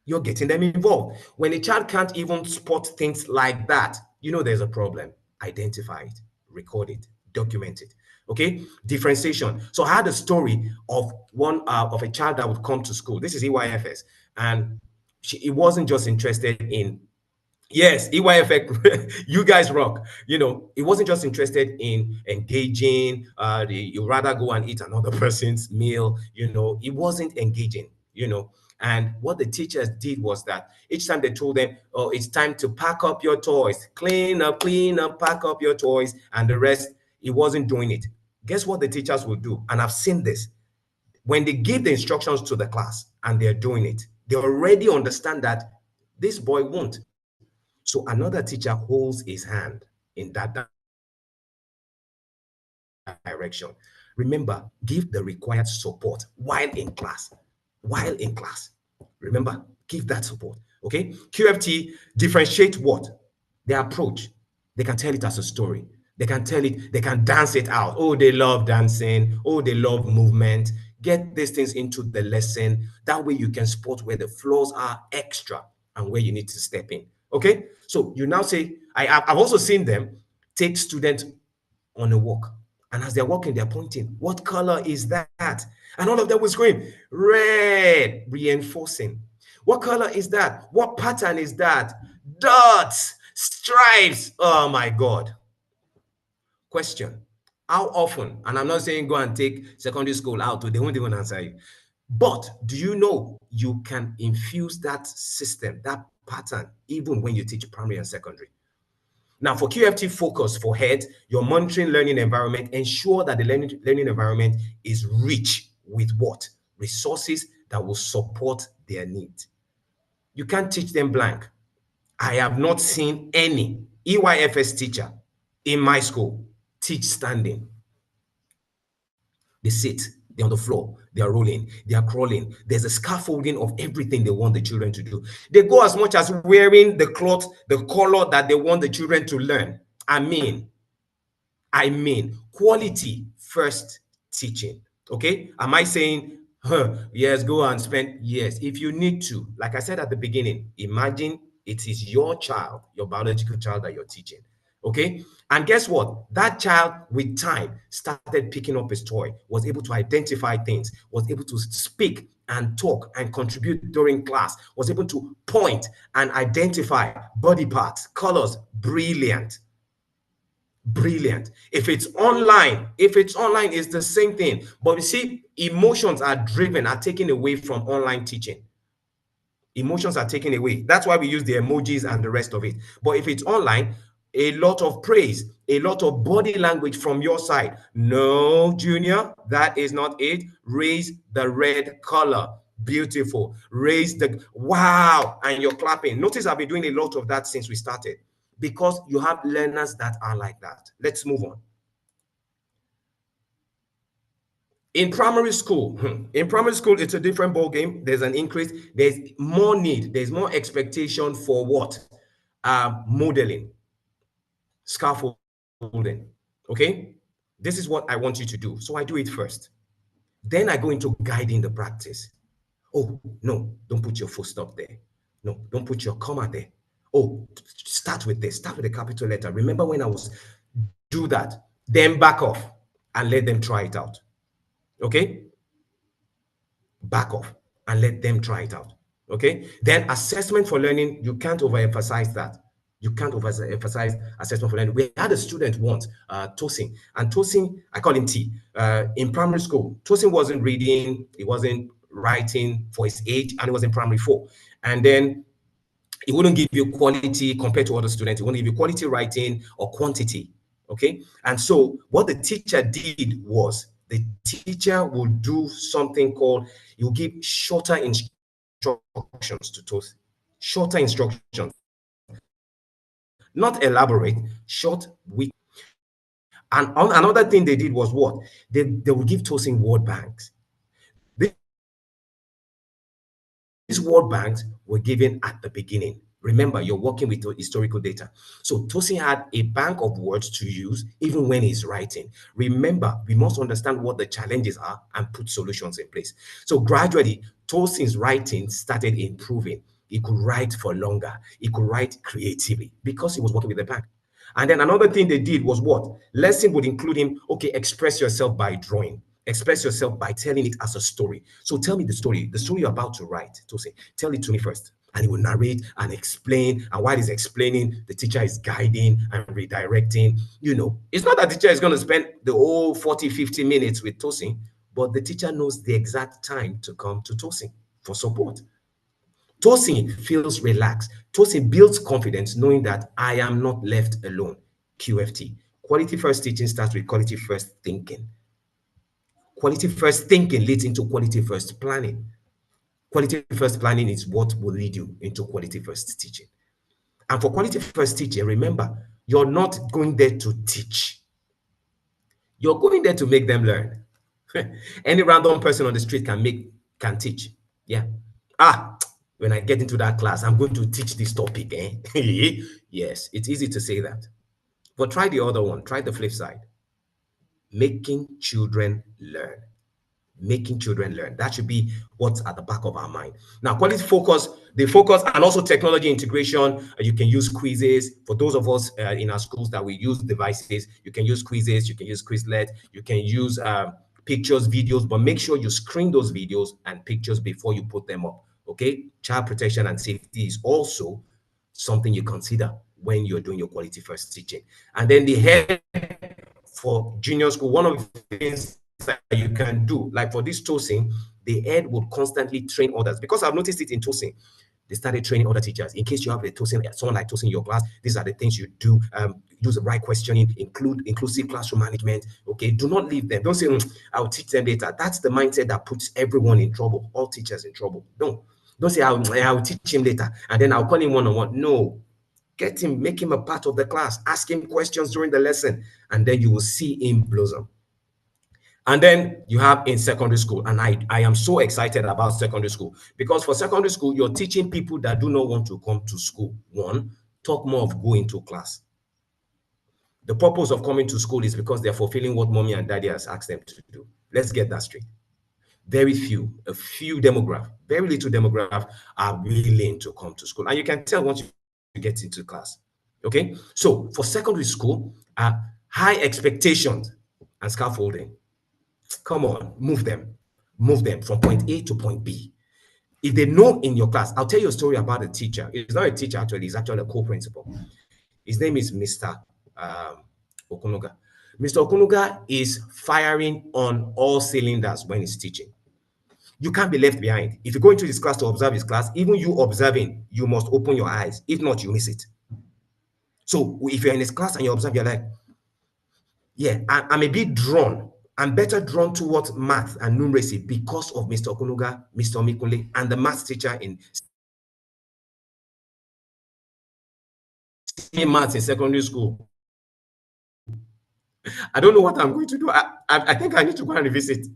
You're getting them involved. When a child can't even spot things like that, there's a problem. Identify it, record it, document it. Okay, differentiation. So I had a story of of a child that would come to school. This is EYFS, and he wasn't just interested in, yes, EYFS, you guys rock. He wasn't just interested in engaging. You rather go and eat another person's meal. He wasn't engaging. And what the teachers did was that each time they told them, oh, it's time to pack up your toys, clean up, pack up your toys, and the rest, he wasn't doing it. guess what the teachers will do? And I've seen this. When they give the instructions to the class and they're doing it, they already understand that this boy won't. So another teacher holds his hand in that direction. Remember, give the required support while in class. While in class. Remember, give that support. Okay? QFT differentiate what? Their approach. They can tell it as a story. They can tell it, they can dance it out. Oh, they love dancing. Oh, they love movement. Get these things into the lesson. That way you can spot where the flaws are extra and where you need to step in. Okay? So you now say, I've also seen them take students on a walk. And as they're walking, they're pointing, what color is that? And all of them will scream, red, reinforcing. What color is that? What pattern is that? Dots, stripes. Oh my God. Question. How often, and I'm not saying go and take secondary school out, they won't even answer you. But do you know you can infuse that system, that pattern, even when you teach primary and secondary? Now, for QFT focus for heads, your monitoring learning environment, ensure that the learning environment is rich with what? Resources that will support their needs. You can't teach them blank. I have not seen any EYFS teacher in my school teach standing. They sit, they're on the floor, they are rolling, they are crawling. There's a scaffolding of everything they want the children to do. They go as much as wearing the cloth, the color that they want the children to learn. I mean, quality first teaching. Okay. Am I saying, yes, go and spend? Yes. If you need to, like I said at the beginning, imagine it is your child, your biological child that you're teaching. Okay. And guess what? That child with time started picking up his toy, was able to identify things, was able to speak and talk and contribute during class, was able to point and identify body parts, colors. Brilliant. Brilliant. If it's online, it's the same thing. But you see, emotions are taken away from online teaching. Emotions are taken away. That's why we use the emojis and the rest of it. But if it's online, a lot of praise, a lot of body language from your side. No, Junior, that is not it. Raise the red color. Beautiful. Raise the wow, and you're clapping. Notice I've been doing a lot of that since we started because you have learners that are like that. Let's move on. In primary school, it's a different ball game. There's an increase. There's more need. There's more expectation for what? Modeling, scaffolding. Okay, this is what I want you to do. So I do it first. Then I go into guiding the practice. Oh no, don't put your full stop there. No, don't put your comma there. Oh, start with this. Start with a capital letter. Remember when I was do that? Then back off and let them try it out. Okay, back off and let them try it out. Okay, then assessment for learning, you can't overemphasize that. You can't overemphasize assessment for learning. We had a student once, Tosin, and Tosin, I call him T, in primary school. Tosin wasn't reading, he wasn't writing for his age, and he was in primary 4. And then it wouldn't give you quality compared to other students. It wouldn't give you quality writing or quantity. Okay. And so what the teacher did was the teacher will do something called, you give shorter instructions to Toast. Shorter instructions. Not elaborate, short, weak. And another thing they did was what? They would give Toasting word banks. These word banks were given at the beginning. Remember, you're working with historical data. So Tosin had a bank of words to use even when he's writing. Remember, we must understand what the challenges are and put solutions in place. So gradually, Tosin's writing started improving. He could write for longer. He could write creatively because he was working with the bank. And then another thing they did was what? Lesson would include him, okay, express yourself by drawing. Express yourself by telling it as a story. So tell me the story you're about to write. To say, tell it to me first. And he will narrate and explain. And while he's explaining, the teacher is guiding and redirecting. You know, it's not that the teacher is going to spend the whole 40, 50 minutes with Tosin, but the teacher knows the exact time to come to Tosin for support. Tosin feels relaxed. Tosin builds confidence knowing that I am not left alone. QFT, quality first teaching starts with quality first thinking. Quality first thinking leads into quality first planning. Quality first planning is what will lead you into quality first teaching. And for quality first teaching, remember, you're not going there to teach. You're going there to make them learn. Any random person on the street can teach. Yeah. Ah, when I get into that class, I'm going to teach this topic. Yes, it's easy to say that. But try the other one. Try the flip side. Making children learn. Making children learn. That should be what's at the back of our mind. Now, quality focus, the focus, and also technology integration. You can use quizzes. For those of us in our schools that we use devices, you can use quizzes, you can use Quizlet, you can use pictures, videos, but make sure you screen those videos and pictures before you put them up. Okay? Child protection and safety is also something you consider when you're doing your quality first teaching. And then the head for junior school, one of the things that you can do, like for this TOSing, the head would constantly train others. Because I've noticed it in TOSing, they started training other teachers. In case you have a TOSing, someone like TOSing in your class, these are the things you do. Use the right questioning, inclusive classroom management. Okay, do not leave them. Don't say, I'll teach them later. That's the mindset that puts everyone in trouble, all teachers in trouble. Don't say, I'll teach him later, and then I'll call him one-on-one. No, get him, make him a part of the class, ask him questions during the lesson, and then you will see him blossom. And then you have in secondary school, and I am so excited about secondary school, because for secondary school, you're teaching people that do not want to come to school. One, talk more of going to class. The purpose of coming to school is because they're fulfilling what mommy and daddy has asked them to do. Let's get that straight. Very few, a few demograph, very little demograph are willing to come to school. And you can tell once you get into class. Okay? So for secondary school, high expectations and scaffolding. Come on, move them. Move them from point A to point B. If they know in your class, I'll tell you a story about a teacher. It's not a teacher, actually, he's actually a co-principal. His name is Mr. Okunuga. Mr. Okunuga is firing on all cylinders when he's teaching. You can't be left behind. If you go into his class to observe his class, even you observing, you must open your eyes. If not, you miss it. So if you're in his class and you observe, you're like, yeah, I'm a bit drawn. I'm better drawn towards math and numeracy because of Mr. Okunuga, Mr. Omikunle, and the math teacher in maths in secondary school. I don't know what I'm going to do. I think I need to go and revisit.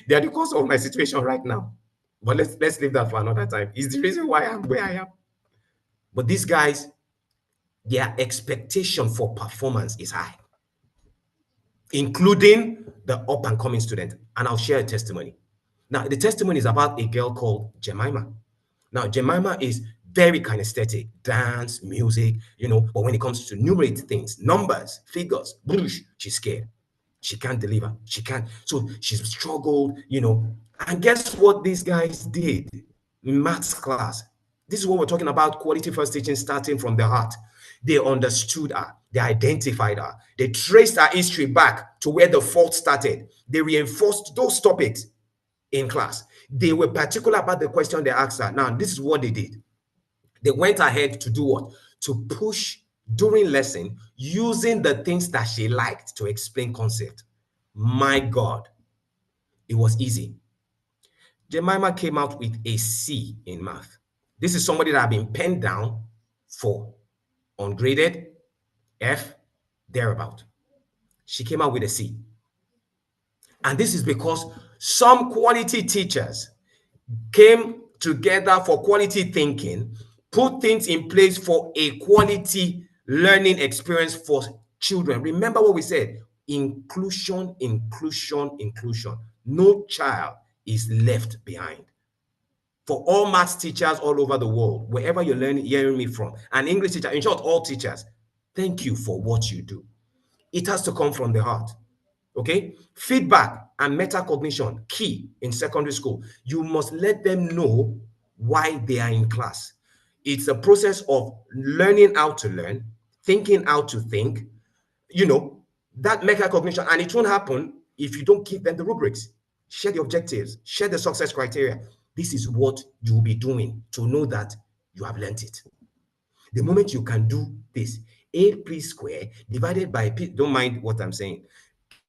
They are the cause of my situation right now. But let's leave that for another time. It's the reason why I'm where I am. But these guys, their expectation for performance is high, including the up and coming student. And I'll share a testimony. Now, the testimony is about a girl called Jemima. Now, Jemima is very kinesthetic, dance, music, but when it comes to numerate things, numbers, figures, she's scared. She can't deliver. She can't. So she's struggled, And guess what these guys did in maths class? This is what we're talking about, quality first teaching starting from the heart. They understood her. They identified her. They traced her history back to where the fault started. They reinforced those topics in class. They were particular about the question they asked her. Now, this is what they did. They went ahead to do what? To push during lesson using the things that she liked to explain concept. My God, it was easy. Jemima came out with a C in math. This is somebody that had been penned down for ungraded, F, thereabout. She came out with a C. And this is because some quality teachers came together for quality thinking, put things in place for a quality learning experience for children. Remember what we said, inclusion, inclusion, inclusion. No child is left behind. For all maths teachers all over the world, wherever you're hearing me from, and English teacher, in short, all teachers, thank you for what you do. It has to come from the heart. Okay, feedback and metacognition, key in secondary school. You must let them know why they are in class. It's a process of learning how to learn, thinking how to think, that metacognition, and it won't happen if you don't give them the rubrics. Share the objectives, share the success criteria. This is what you'll be doing to know that you have learned it. The moment you can do this, A square divided by P, don't mind what I'm saying,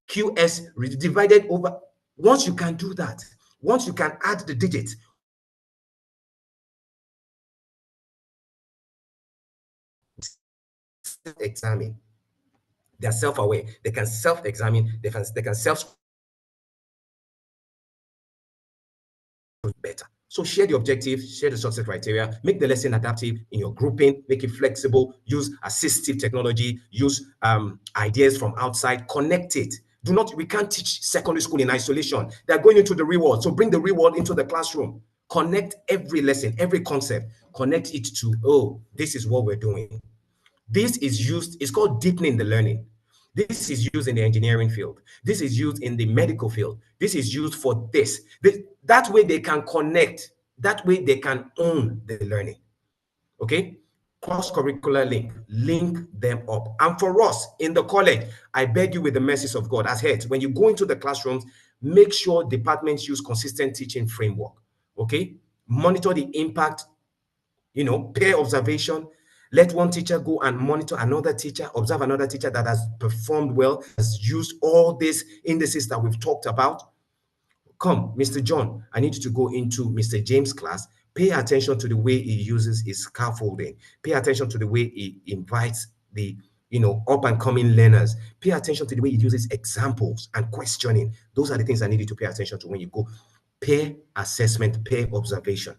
QS divided over, once you can do that, once you can add the digits, examine. They are self-aware. They can self-examine. They can self better. So share the objective, share the success criteria, make the lesson adaptive in your grouping, make it flexible, use assistive technology, use ideas from outside, connect it. Do not, we can't teach secondary school in isolation. They're going into the real world. So bring the real world into the classroom. Connect every lesson, every concept, connect it to, oh, this is what we're doing. This is used, it's called deepening the learning. This is used in the engineering field. This is used in the medical field. This is used for this. That way they can connect. That way they can own the learning. Okay? Cross-curricular link them up. And for us in the college, I beg you with the mercies of God, as heads, when you go into the classrooms, make sure departments use consistent teaching framework. Okay? Monitor the impact, peer observation. Let one teacher go and monitor another teacher, observe another teacher that has performed well, has used all these indices that we've talked about. Come, Mr. John, I need you to go into Mr. James' class. Pay attention to the way he uses his scaffolding. Pay attention to the way he invites the up and coming learners. Pay attention to the way he uses examples and questioning. Those are the things I need you to pay attention to when you go. Peer assessment, peer observation.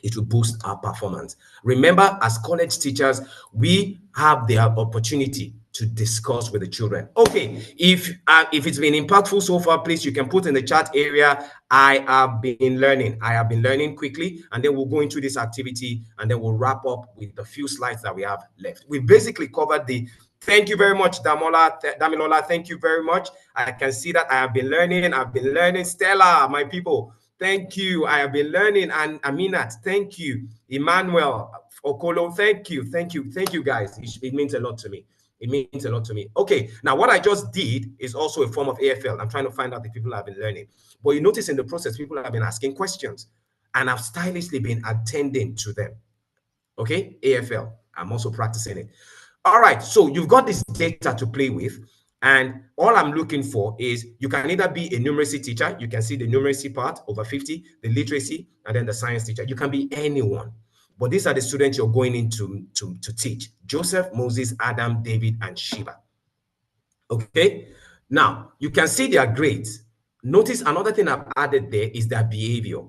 It will boost our performance. Remember, as college teachers, we have the opportunity to discuss with the children. Okay, if it's been impactful so far, please, you can put in the chat area, I have been learning. I have been learning quickly, and then we'll go into this activity, and then we'll wrap up with the few slides that we have left. We basically covered the. Thank you very much, Damilola. Thank you very much. I can see that I have been learning. I've been learning. Stella, my people. Thank you. I have been learning. And Aminat, thank you. Emmanuel, Okolo, thank you. Thank you. Thank you, guys. It means a lot to me. It means a lot to me. Okay, now what I just did is also a form of AFL. I'm trying to find out the people I've been learning. But you notice in the process, people have been asking questions, and I've stylishly been attending to them. Okay, AFL. I'm also practicing it. All right, so you've got this data to play with. And all I'm looking for is you can either be a numeracy teacher, you can see the numeracy part over 50, the literacy, and then the science teacher. You can be anyone. But these are the students you're going in to teach. Joseph, Moses, Adam, David, and Sheba. Okay? Now, you can see their grades. Notice another thing I've added there is their behavior.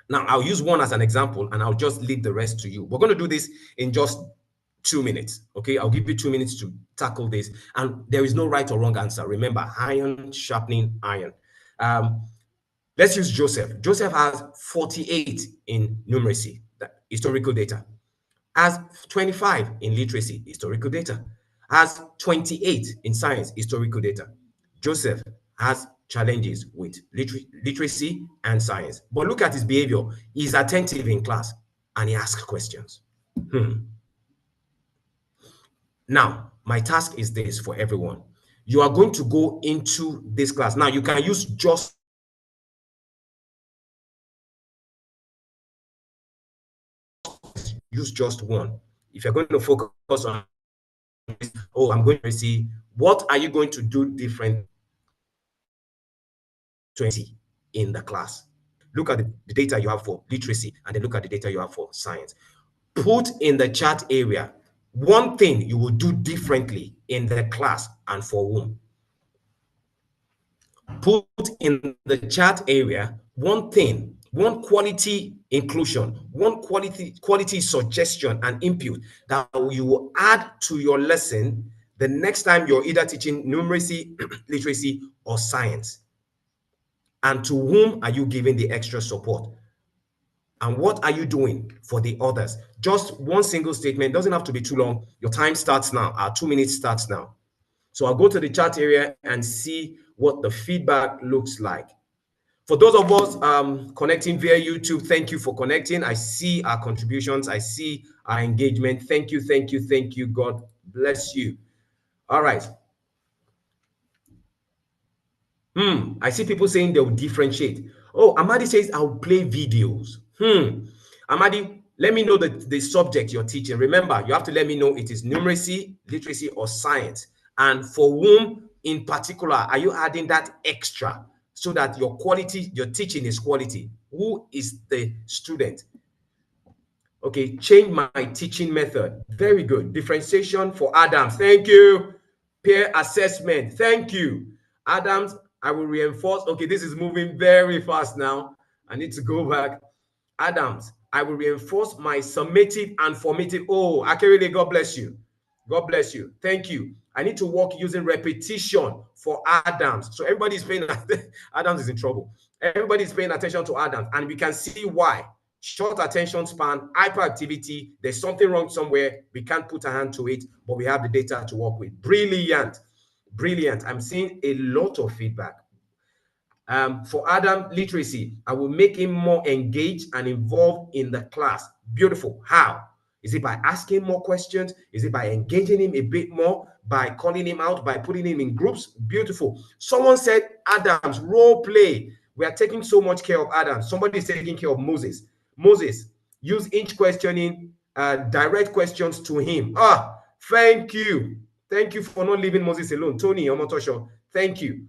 Now, I'll use one as an example, and I'll just leave the rest to you. We're going to do this in just 2 minutes. Okay, I'll give you 2 minutes to tackle this, and there is no right or wrong answer. Remember, iron sharpening iron. Let's use Joseph. Joseph has 48 in numeracy, historical data, has 25 in literacy, historical data, has 28 in science, historical data. Joseph has challenges with literacy and science, but look at his behavior. He's attentive in class and he asks questions. Now, my task is this for everyone. You are going to go into this class. Now, you can use just one. If you're going to focus on, oh, I'm going to see, what are you going to do different 20 in the class? Look at the data you have for literacy, and then look at the data you have for science. Put in the chat area one thing you will do differently in the class and for whom. Put in the chat area one thing, one quality inclusion, one quality suggestion and input that you will add to your lesson the next time you're either teaching numeracy, literacy, or science. And to whom are you giving the extra support? And what are you doing for the others? Just one single statement, doesn't have to be too long. Your time starts now. Our 2 minutes starts now. So I'll go to the chat area and see what the feedback looks like. For those of us connecting via YouTube, thank you for connecting. I see our contributions. I see our engagement. Thank you, thank you, thank you. God bless you. All right. I see people saying they'll differentiate. Oh, Amadi says I'll play videos. Amadi, Let me know the subject you're teaching. Remember, you have to let me know it is numeracy, literacy, or science. And for whom in particular are you adding that extra so that your quality, your teaching is quality? Who is the student? Okay, change my teaching method. Very good. Differentiation for Adams. Thank you. Peer assessment. Thank you. Adams, I will reinforce. Okay, this is moving very fast now. I need to go back. Adams, I will reinforce my summative and formative. Oh, Akerele, God bless you. God bless you. Thank you. I need to work using repetition for Adams. So everybody's paying Adams is in trouble. Everybody's paying attention to Adams, and we can see why. Short attention span, hyperactivity, there's something wrong somewhere. We can't put a hand to it, but we have the data to work with. Brilliant. Brilliant. I'm seeing a lot of feedback. For Adam, literacy, I will make him more engaged and involved in the class. Beautiful. How? Is it by asking more questions? Is it by engaging him a bit more? By calling him out? By putting him in groups? Beautiful. Someone said, Adams, role play. We are taking so much care of Adams. Somebody is taking care of Moses. Moses, use each questioning, direct questions to him. Thank you. Thank you for not leaving Moses alone. Tony Omotosho, thank you.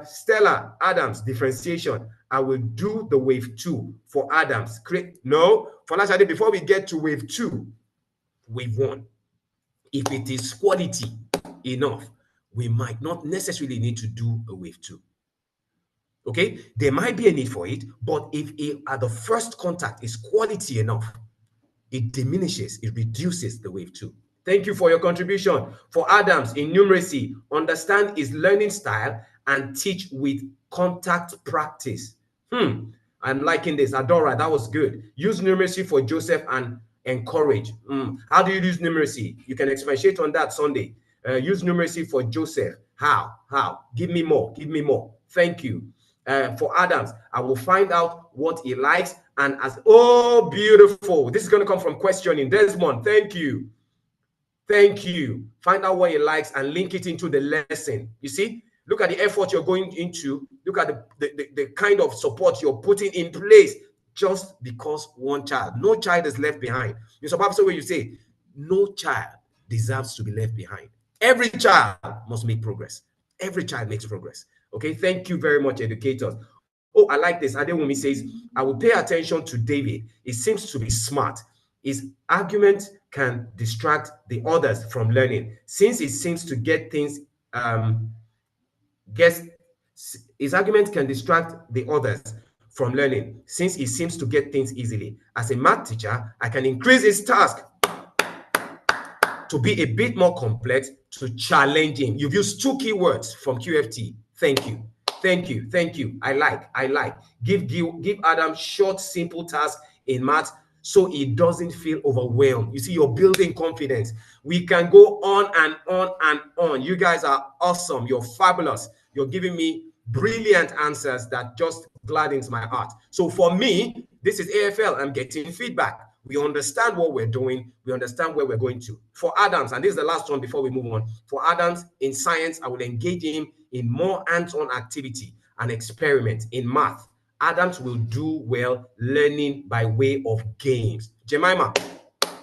Stella, Adams, differentiation. I will do the wave 2 for Adams. No, for Lashade, before we get to wave 2, wave 1. If it is quality enough, we might not necessarily need to do a wave 2. Okay, there might be a need for it, but if at the first contact is quality enough, it diminishes, it reduces the wave 2. Thank you for your contribution. For Adams, in numeracy, understand his learning style and teach with contact practice. I'm liking this. Adora, that was good. Use numeracy for Joseph and encourage. How do you use numeracy? You can expatiate on that Sunday. Use numeracy for Joseph. How? Give me more. Give me more. Thank you. For Adams, I will find out what he likes and as beautiful. This is going to come from questioning. Desmond, thank you. Thank you. Find out what he likes and link it into the lesson. You see, look at the effort you're going into. Look at the kind of support you're putting in place just because one child. No child is left behind. You're supposed to where you say, no child deserves to be left behind. Every child must make progress. Every child makes progress. Okay, thank you very much, educators. Oh, I like this. Adewumi says, I will pay attention to David. He seems to be smart. His argument can distract the others from learning. Since he seems to get things, his argument can distract the others from learning. Since he seems to get things easily. As a math teacher, I can increase his task to be a bit more complex, to challenge him. You've used 2 keywords from QFT. Thank you. Thank you. Thank you. I like. Give Adam short, simple tasks in math so he doesn't feel overwhelmed. You see, you're building confidence. We can go on and on and on. You guys are awesome. You're fabulous. You're giving me brilliant answers that just gladdens my heart. So for me, this is AFL. I'm getting feedback. We understand what we're doing. We understand where we're going to. For Adams, and this is the last one before we move on. For Adams, in science, I will engage him in more hands-on activity and experiment. In math, Adams will do well learning by way of games. Jemima,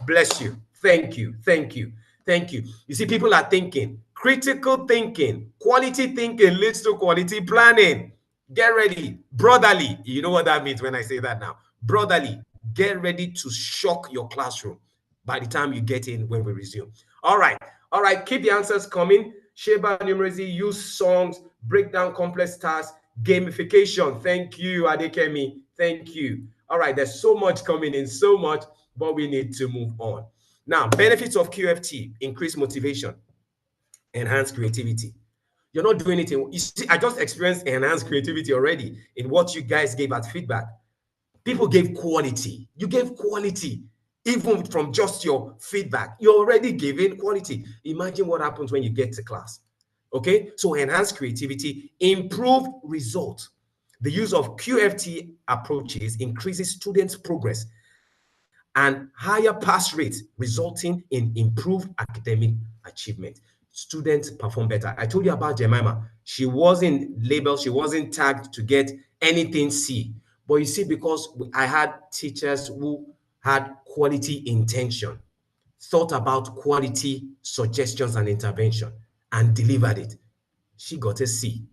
bless you. Thank you. Thank you. Thank you. You see, people are thinking. Critical thinking, quality thinking leads to quality planning. Get ready. Brotherly. You know what that means when I say that now. Brotherly. Get ready to shock your classroom by the time you get in when we resume. All right. Keep the answers coming. Sheba numeracy, use songs, break down complex tasks, gamification. Thank you, Adekemi. Thank you. All right. There's so much coming in, so much, but we need to move on. Now, benefits of QFT: increase motivation, enhance creativity. You're not doing anything. You see, I just experienced enhanced creativity already in what you guys gave as feedback. People gave quality. You gave quality. Even from just your feedback, you're already giving quality. Imagine what happens when you get to class. Okay, so enhance creativity, improve results. The use of QFT approaches increases students' progress and higher pass rates, resulting in improved academic achievement. Students perform better. I told you about Jemima. She wasn't labeled, she wasn't tagged to get anything C. But you see, because I had teachers who had quality intention, thought about quality suggestions and intervention, and delivered it, she got a C.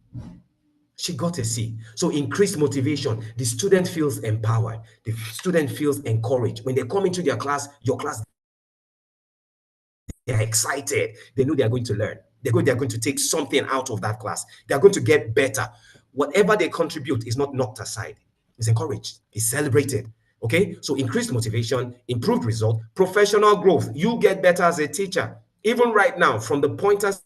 She got a C. So increased motivation. The student feels empowered. The student feels encouraged. When they come into their class, your class, they're excited. They know they're going to learn. They're going to take something out of that class. They're going to get better. Whatever they contribute is not knocked aside. It's encouraged. It's celebrated. Okay? So increased motivation, improved result, professional growth. You get better as a teacher. Even right now, from the pointers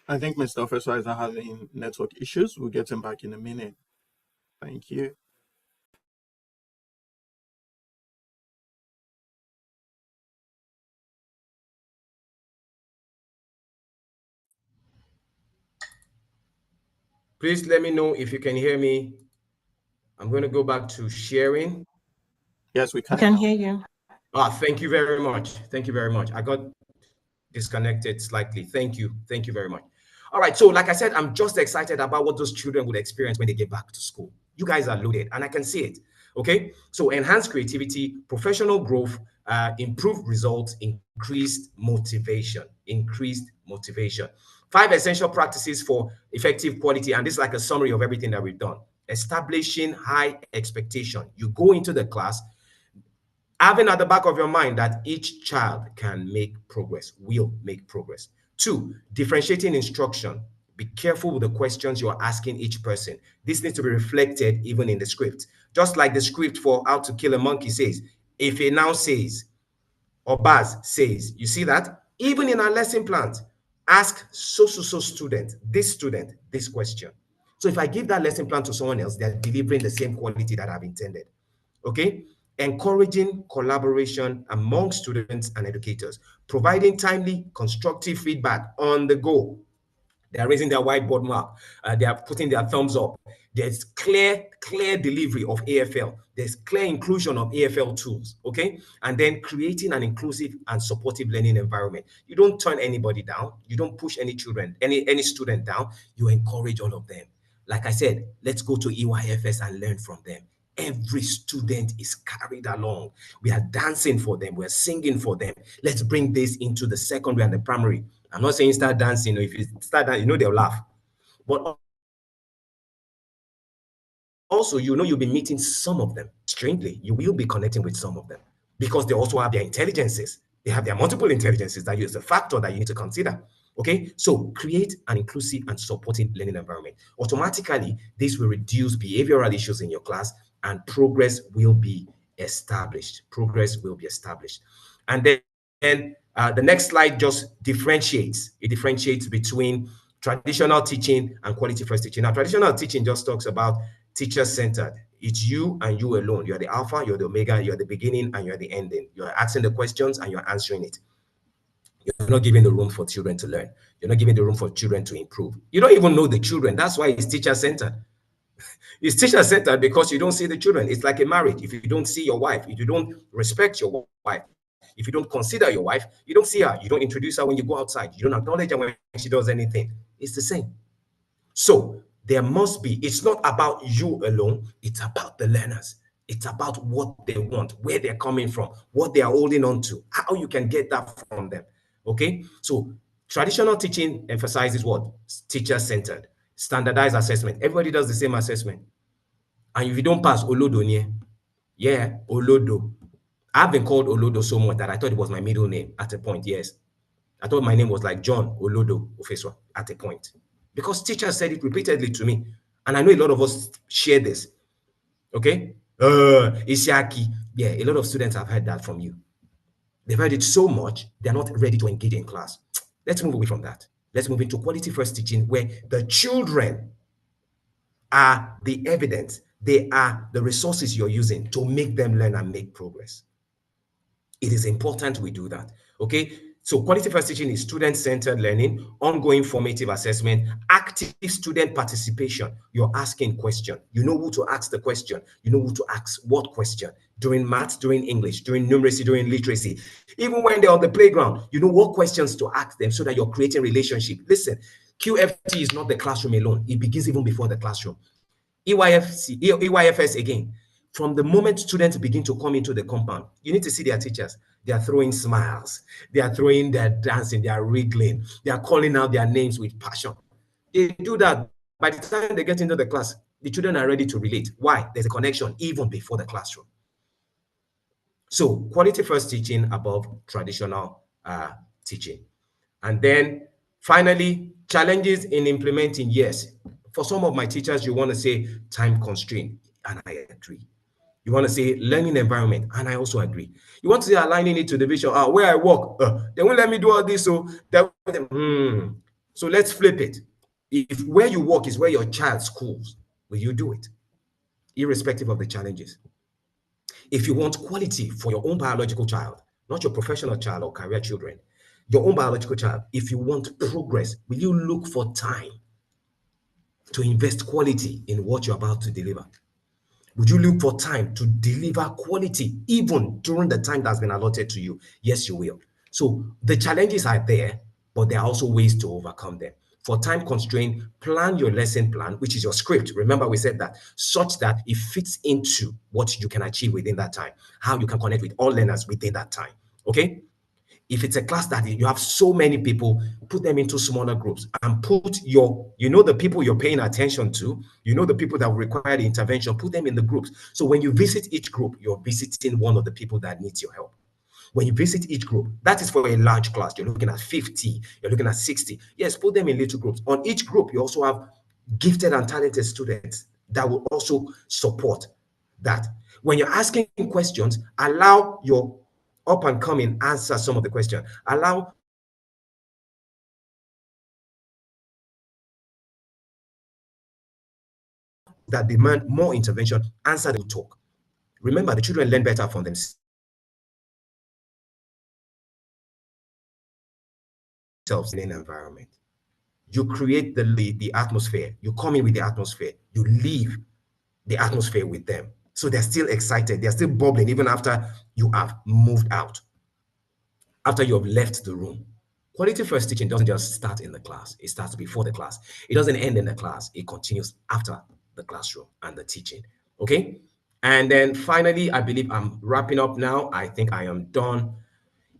I think Mr. Officer is having network issues. We'll get him back in a minute. Thank you. Please let me know if you can hear me. I'm going to go back to sharing. Yes, we I can can now. hear you. Thank you very much. Thank you very much. I got disconnected slightly. Thank you. Thank you very much. All right. So, like I said, I'm just excited about what those children will experience when they get back to school. You guys are loaded, and I can see it. Okay. So, enhanced creativity, professional growth, improved results, increased motivation. Increased motivation. 5 essential practices for effective quality. And this is like a summary of everything that we've done. Establishing high expectation. You go into the class having at the back of your mind that each child can make progress, will make progress. 2, differentiating instruction. Be careful with the questions you're asking each person. This needs to be reflected even in the script. Just like the script for How to Kill a Monkey says, if it now says, or Baz says, you see that? Even in our lesson plans, ask so student, this question. So if I give that lesson plan to someone else, they're delivering the same quality that I've intended. Okay? Encouraging collaboration among students and educators, providing timely, constructive feedback on the go. They are raising their whiteboard mark. They are putting their thumbs up. There's clear delivery of AFL. There's clear inclusion of AFL tools, okay? And then creating an inclusive and supportive learning environment. You don't turn anybody down. You don't push any children, any student down. You encourage all of them. Like I said, let's go to EYFS and learn from them. Every student is carried along. We are dancing for them. We're singing for them. Let's bring this into the secondary and the primary. I'm not saying start dancing. If you start dancing, they'll laugh. But also, you'll be meeting some of them. Strangely, you will be connecting with some of them because they also have their intelligences. They have their multiple intelligences. That is a factor that you need to consider. Okay, so create an inclusive and supportive learning environment. Automatically, this will reduce behavioral issues in your class and progress will be established. Progress will be established. And then the next slide just differentiates. It differentiates between traditional teaching and quality first teaching. Now, traditional teaching just talks about teacher-centered. It's you and you alone. You're the alpha, you're the omega, you're the beginning, and you're the ending. You're asking the questions and you're answering it. You're not giving the room for children to learn. You're not giving the room for children to improve. You don't even know the children. That's why it's teacher-centered. It's teacher-centered because you don't see the children. It's like a marriage. If you don't see your wife, if you don't respect your wife, if you don't consider your wife, you don't see her. You don't introduce her when you go outside. You don't acknowledge her when she does anything. It's the same. So there must be, it's not about you alone, it's about the learners. It's about what they want, where they're coming from, what they are holding on to, how you can get that from them. Okay? So traditional teaching emphasizes what? Teacher-centered, standardized assessment. Everybody does the same assessment. And if you don't pass, Olodo nye. Yeah, Olodo. I've been called Olodo so much that I thought it was my middle name at a point, yes. I thought my name was like John Olodo Ofeswa at a point because teachers said it repeatedly to me. And I know a lot of us share this. Okay? Isiaki. Yeah, a lot of students have heard that from you. They've heard it so much, they're not ready to engage in class. Let's move away from that. Let's move into quality first teaching where the children are the evidence. They are the resources you're using to make them learn and make progress. It is important we do that. Okay, so quality first teaching is student-centered learning, ongoing formative assessment, active student participation. You're asking question. You know who to ask the question. You know who to ask what question. During maths, during English, during numeracy, during literacy. Even when they're on the playground, you know what questions to ask them so that you're creating relationship. Listen, QFT is not the classroom alone. It begins even before the classroom. EYFS again. From the moment students begin to come into the compound, you need to see their teachers. They are throwing smiles. They are throwing, they are dancing, they are wriggling. They are calling out their names with passion. They do that. By the time they get into the class, the children are ready to relate. Why? There's a connection even before the classroom. So quality first teaching above traditional teaching. And then finally, challenges in implementing. Yes, for some of my teachers, you want to say time constraint, and I agree. You want to say learning environment, and I also agree. You want to say aligning it to the vision. Where I work, they won't let me do all this. So let's flip it. If where you work is where your child schools, will you do it, irrespective of the challenges? If you want quality for your own biological child, not your professional child or career children, your own biological child, if you want progress, will you look for time to invest quality in what you're about to deliver? Would you look for time to deliver quality even during the time that's been allotted to you? Yes, you will. So the challenges are there, but there are also ways to overcome them. For time constraint, plan your lesson plan, which is your script. Remember, we said that, such that it fits into what you can achieve within that time, how you can connect with all learners within that time. Okay? If it's a class that you have so many people, put them into smaller groups and put the people you're paying attention to, the people that will require the intervention, put them in the groups. So when you visit each group, you're visiting one of the people that needs your help. When you visit each group, that is for a large class. You're looking at 50, you're looking at 60. Yes, put them in little groups. On each group, you also have gifted and talented students that will also support that. When you're asking questions, allow your up and coming answer some of the questions. Allow that demand more intervention, answer the talk. Remember, the children learn better from themselves in an environment. You create the atmosphere. You come in with the atmosphere. You leave the atmosphere with them. So they're still excited. They're still bubbling even after you have moved out, after you have left the room. Quality first teaching doesn't just start in the class. It starts before the class. It doesn't end in the class. It continues after the classroom and the teaching. Okay? And then finally, I believe I'm wrapping up now. I think I am done.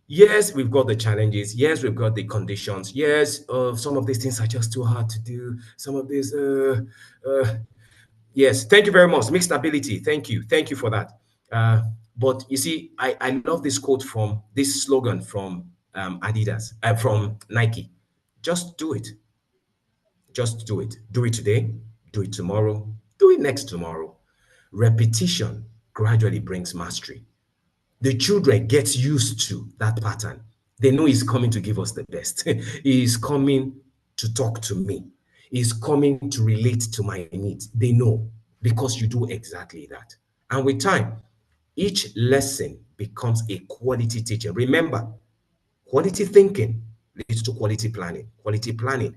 Yes, we've got the challenges. Yes, we've got the conditions. Yes, some of these things are just too hard to do. Some of these, yes, thank you very much. Mixed ability. Thank you. Thank you for that. But you see, I love this quote from this slogan from Adidas, from Nike. Just do it. Just do it. Do it today. Do it tomorrow. Do it next tomorrow. Repetition gradually brings mastery. The children get used to that pattern. They know he's coming to give us the best. He is coming to talk to me. He's coming to relate to my needs. They know because you do exactly that. And with time, each lesson becomes a quality teaching. Remember, quality thinking leads to quality planning. Quality planning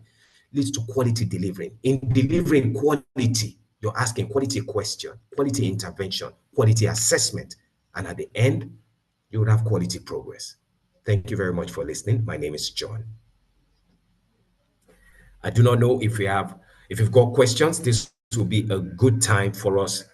leads to quality delivering. In delivering quality, you're asking quality question, quality intervention, quality assessment. And at the end, you would have quality progress. Thank you very much for listening. My name is John. I do not know if you've got questions. This will be a good time for us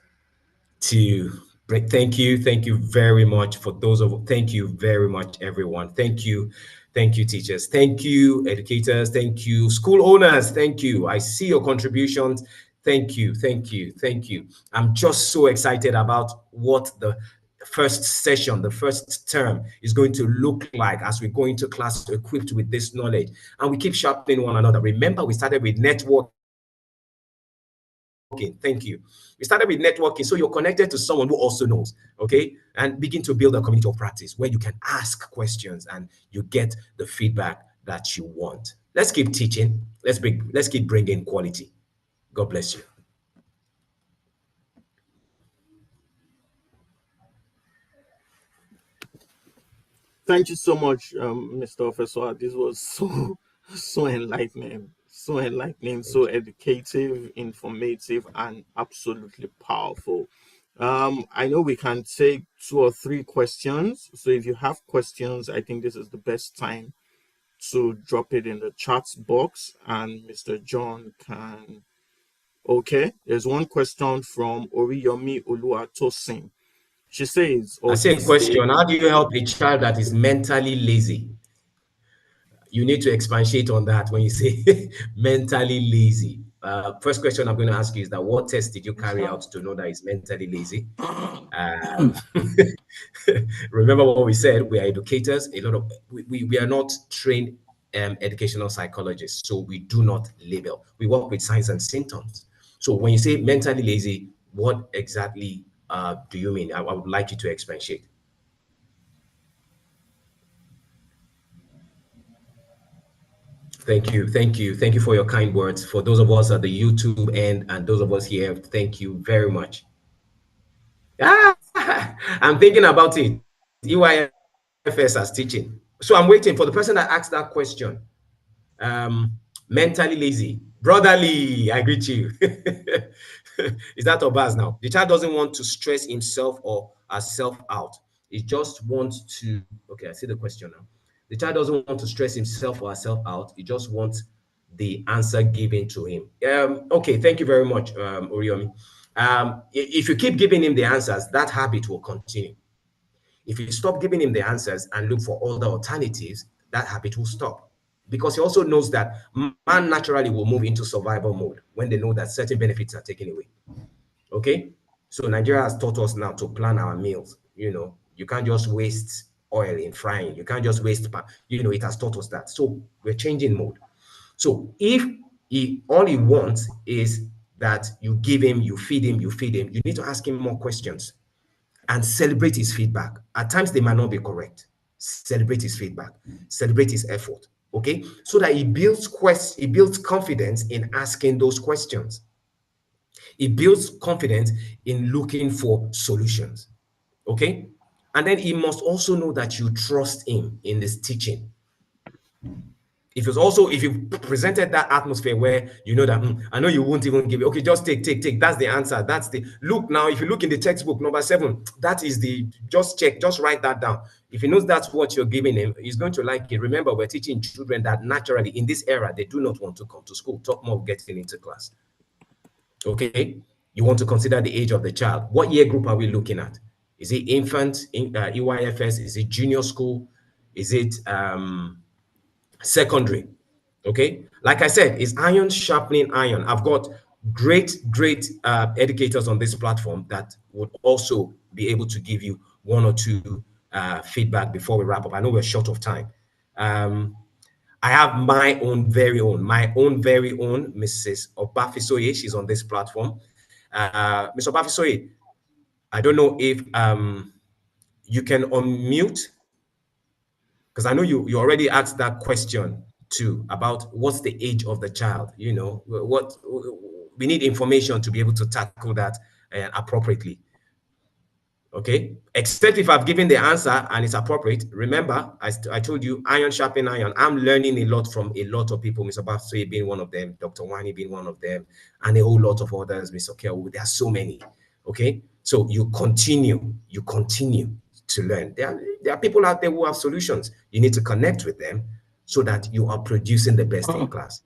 to break. Thank you very much for thank you very much, everyone. Thank you, teachers. Thank you, educators. Thank you, school owners. Thank you. I see your contributions. Thank you. I'm just so excited about what the first session, the first term is going to look like as we go into class equipped with this knowledge. And we keep sharpening one another. Remember, we started with network. Thank you. We started with networking, so you're connected to someone who also knows, okay? And begin to build a community of practice where you can ask questions and you get the feedback that you want. Let's keep teaching. Let's keep bringing quality. God bless you. Thank you so much, Mr. Officer. This was so so enlightening, so educative, informative, and absolutely powerful. I know we can take two or three questions. So if you have questions, I think this is the best time to drop it in the chat box, and Mr. John can. Okay, there's one question from Oriyomi Oluwatosin. She says, I or say he a question: says, how do you help a child that is mentally lazy? You need to expatiate on that when you say mentally lazy. First question I'm going to ask you is that what test did you carry out to know that he's mentally lazy? Um, remember what we said, we are educators. A lot of we are not trained educational psychologists, so we do not label. We work with signs and symptoms. So when you say mentally lazy, what exactly do you mean? I would like you to expatiate. Thank you, thank you, thank you for your kind words. For those of us at the YouTube end and those of us here, thank you very much. Ah, I'm thinking about it. EYFS as teaching. So I'm waiting for the person that asked that question. Mentally lazy, brotherly. I greet you. Is that Obaz now? The child doesn't want to stress himself or herself out. He just wants to. Okay, I see the question now. The child doesn't want to stress himself or herself out. He just wants the answer given to him. Okay, thank you very much, Oriomi. If you keep giving him the answers, that habit will continue. If you stop giving him the answers and look for other alternatives, that habit will stop. Because he also knows that man naturally will move into survival mode when they know that certain benefits are taken away. Okay? So Nigeria has taught us now to plan our meals. You can't just waste oil in frying. You can't just waste pan. It has taught us that. So we're changing mode. So if all he wants is that you give him, you feed him, you need to ask him more questions and celebrate his feedback. At times they might not be correct. Celebrate his feedback, celebrate his effort. Okay, so that he builds confidence in asking those questions. He builds confidence in looking for solutions. Okay, and then he must also know that you trust him in this teaching. If you presented that atmosphere where you know that I know you won't even give it, okay, just take, that's the answer, that's the look. Now if you look in the textbook number 7, that is the just check, just write that down. If he knows that's what you're giving him, he's going to like it. Remember, we're teaching children that naturally in this era they do not want to come to school. Talk more of getting into class. Okay, you want to consider the age of the child. What year group are we looking at? Is it infant, EYFS? Is it junior school? Is it secondary? Okay, like I said, it's iron sharpening iron. I've got great educators on this platform that would also be able to give you one or two feedback before we wrap up. I know we're short of time. I have my own very own Mrs. Obafisoye. She's on this platform. Ms. Obafisoye, I don't know if you can unmute, because I know you already asked that question too about what's the age of the child. What we need information to be able to tackle that appropriately. Okay, except if I've given the answer and it's appropriate. Remember, I told you, iron sharpen iron. I'm learning a lot from a lot of people, Mr. Bafsoy being one of them, Dr. Wani being one of them, and a whole lot of others, Mr. Kelwood. There are so many. Okay, so you continue to learn. There are people out there who have solutions. You need to connect with them so that you are producing the best in class.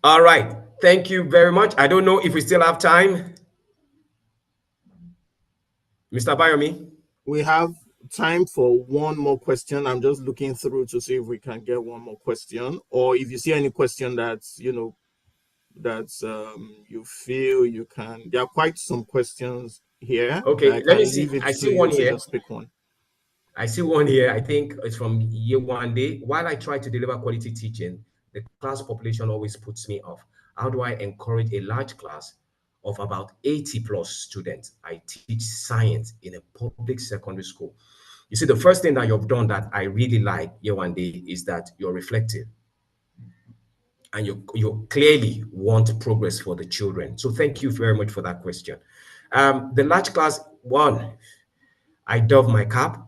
All right. Thank you very much. I don't know if we still have time. Mr. Bayomi? we have time for one more question. I'm just looking through to see if we can get one more question, or if you see any question that's you feel you can. There are quite some questions here. I Okay, let can me leave see. it I to see you one to here. just pick one. I see one here. I think it's from year one day. While I try to deliver quality teaching, the class population always puts me off. How do I encourage a large class of about 80 plus students? I teach science in a public secondary school. You see, the first thing that you've done that I really like year one day is that you're reflective and you clearly want progress for the children. So thank you very much for that question. The large class one, I doff my cap.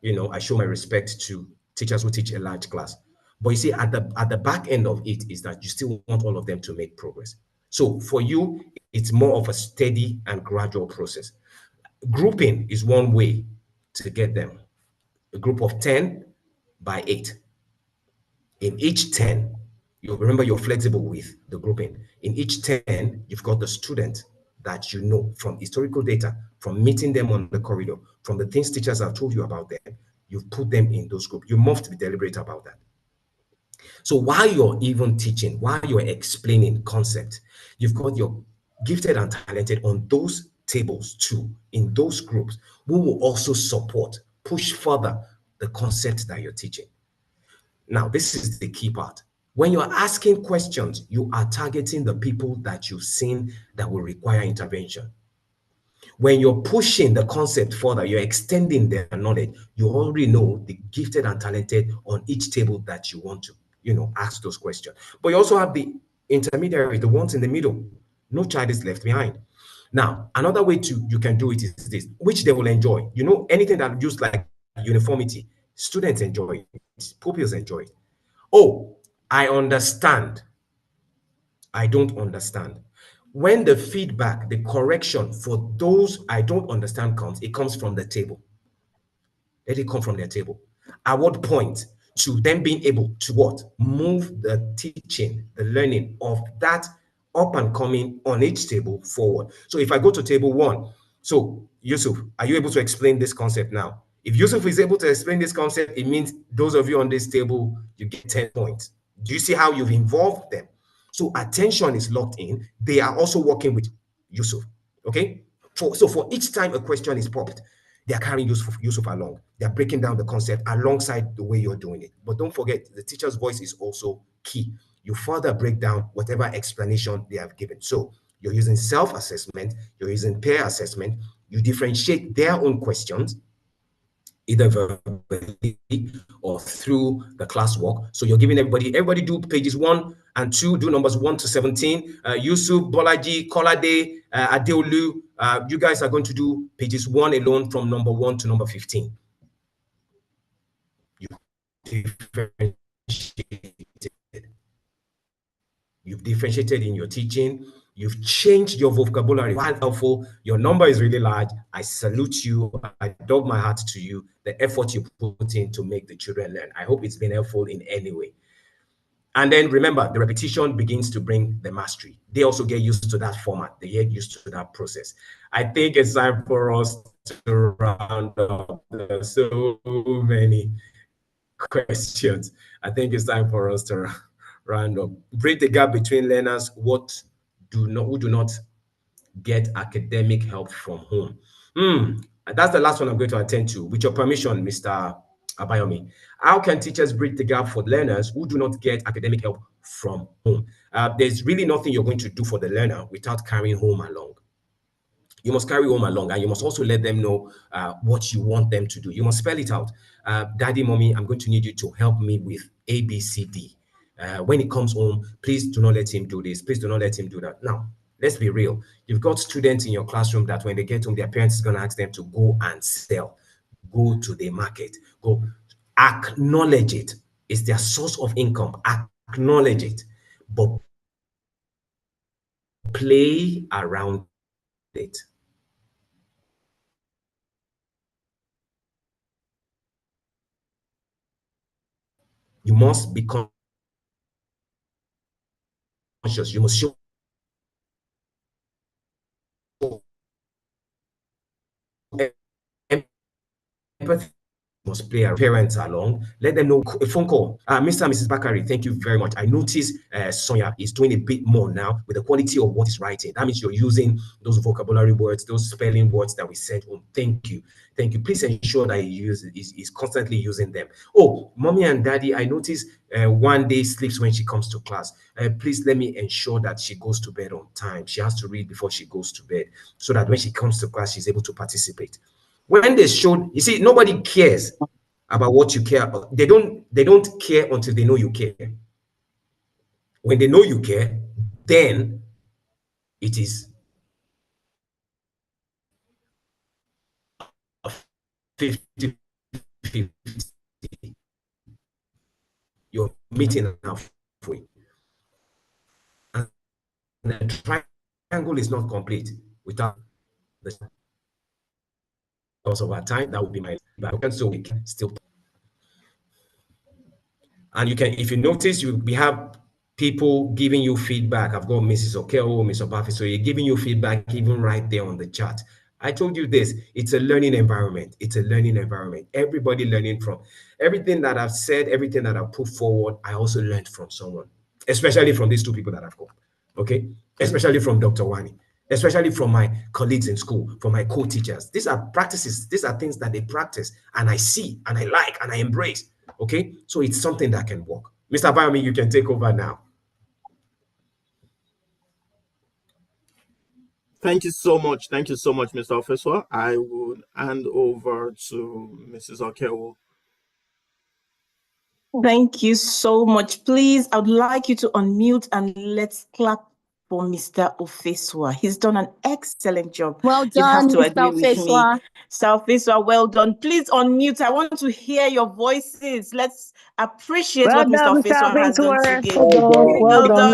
I show my respect to teachers who teach a large class. But you see, at the back end of it is that you still want all of them to make progress. So for you, it's more of a steady and gradual process. Grouping is one way to get them. A group of 10 by 8. In each 10, you remember you're flexible with the grouping. In each 10, you've got the student that you know from historical data, from meeting them on the corridor, from the things teachers have told you about them. You've put them in those groups. You must be deliberate about that. So while you're even teaching, while you're explaining concept, you've got your gifted and talented on those tables too, in those groups, who will also support, push further the concept that you're teaching. Now, this is the key part. When you're asking questions, you are targeting the people that you've seen that will require intervention. When you're pushing the concept further, you're extending their knowledge, you already know the gifted and talented on each table that you want to, ask those questions. But you also have the intermediary, the ones in the middle. No child is left behind. Now, another way you can do it is this, which they will enjoy. Anything that used like uniformity, students enjoy it, pupils enjoy it. Oh, I understand. I don't understand. When the feedback, the correction for those I don't understand comes, it comes from the table. Let it come from their table. At what point to them being able to what? Move the teaching, the learning of that up and coming on each table forward. So if I go to table one, so Yusuf, are you able to explain this concept now? If Yusuf is able to explain this concept, it means those of you on this table, you get 10 points. Do you see how you've involved them? So attention is locked in. They are also working with Yusuf. Okay? So for each time a question is popped, they are carrying Yusuf along. They are breaking down the concept alongside the way you're doing it. But don't forget, the teacher's voice is also key. You further break down whatever explanation they have given. So you're using self-assessment, you're using peer assessment, you differentiate their own questions, either verbally or through the classwork. So you're giving everybody do pages 1 and 2, do numbers 1 to 17. Yusuf, Bolaji, Kolade, Adeolu, you guys are going to do pages 1 alone from number 1 to number 15. You differentiated. You've differentiated in your teaching. You've changed your vocabulary. While helpful, your number is really large. I salute you. I dog my heart to you. The effort you put in to make the children learn. I hope it's been helpful in any way. And then remember, the repetition begins to bring the mastery. They also get used to that format. They get used to that process. I think it's time for us to round up. There's so many questions. I think it's time for us to round up. Bridge the gap between learners who do not get academic help from home. That's the last one I'm going to attend to. With your permission, Mr. Abayomi, how can teachers bridge the gap for learners who do not get academic help from home? There's really nothing you're going to do for the learner without carrying home along. You must carry home along, and you must also let them know what you want them to do. You must spell it out. Daddy, mommy, I'm going to need you to help me with A, B, C, D. When he comes home, please do not let him do this. Please do not let him do that. Now, let's be real. You've got students in your classroom that when they get home, their parents is going to ask them to go and sell, go to the market, go acknowledge it. It's their source of income. Acknowledge it, but play around it. You must be conscious. You must show empathy. Must play our parents along. Let them know. A phone call. Mr. and Mrs. Bakari, thank you very much. I notice Sonia is doing a bit more now with the quality of what is writing. That means you're using those vocabulary words, those spelling words that we sent home. Thank you. Thank you. Please ensure that he's constantly using them. Oh, mommy and daddy, I notice one day sleeps when she comes to class. Please let me ensure that she goes to bed on time. She has to read before she goes to bed so that when she comes to class, she's able to participate. When they showed, you see, nobody cares about what you care about. They don't care until they know you care. When they know you care, then it is 50-50. You're meeting halfway. And the triangle is not complete without the because of our time. That would be my back. So we can still. And you can, if you notice, we have people giving you feedback. I've got Mrs. Okeo, Mr. Buffy, so you're giving you feedback even right there on the chat. I told you this, it's a learning environment. It's a learning environment. Everybody learning from everything that I've said, everything that I've put forward, I also learned from someone, especially from these two people that I've got, okay? Especially from Dr. Wani, especially from my colleagues in school, from my co-teachers. These are practices, these are things that they practice, and I see, and I like, and I embrace, okay? So it's something that can work. Mr. Bayomi, you can take over now. Thank you so much. Thank you so much, Mr. Officer. I would hand over to Mrs. Okewo. Thank you so much. Please, I would like you to unmute and let's clap for Mr. Ofeswa. He's done an excellent job. Well You have done, to agree Mr. with me. Ofeswa. Mr. Ofeswa, well done. Please unmute. I want to hear your voices. Let's appreciate Well what Mr. done, Mr. Ofeswa has done Officer. today. Well done, Well done,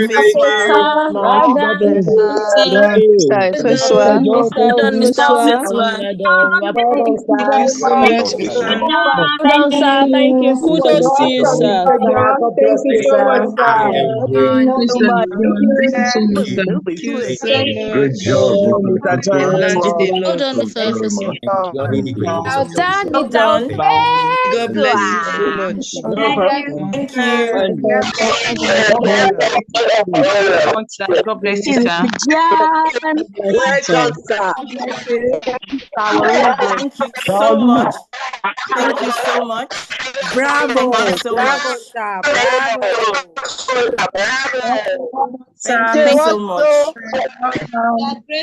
Mr. Ofeswa. well done, Mr. Officer. Well done, Mr. Ofeswa. Thank you so much, sir. Well done, sir. Thank you. Kudos to you, sir. Thank you so much, sir. Thank you so Great much. job, Mr. Well done, Mr. Ofeswa. Well done, Well Mr. done. God bless you Ofeswa. so much. Thank you. God bless you, sir. Thank you so much. Thank you so much. Bravo. Thank you so Bravo, much. sir. Bravo. Thank you so much.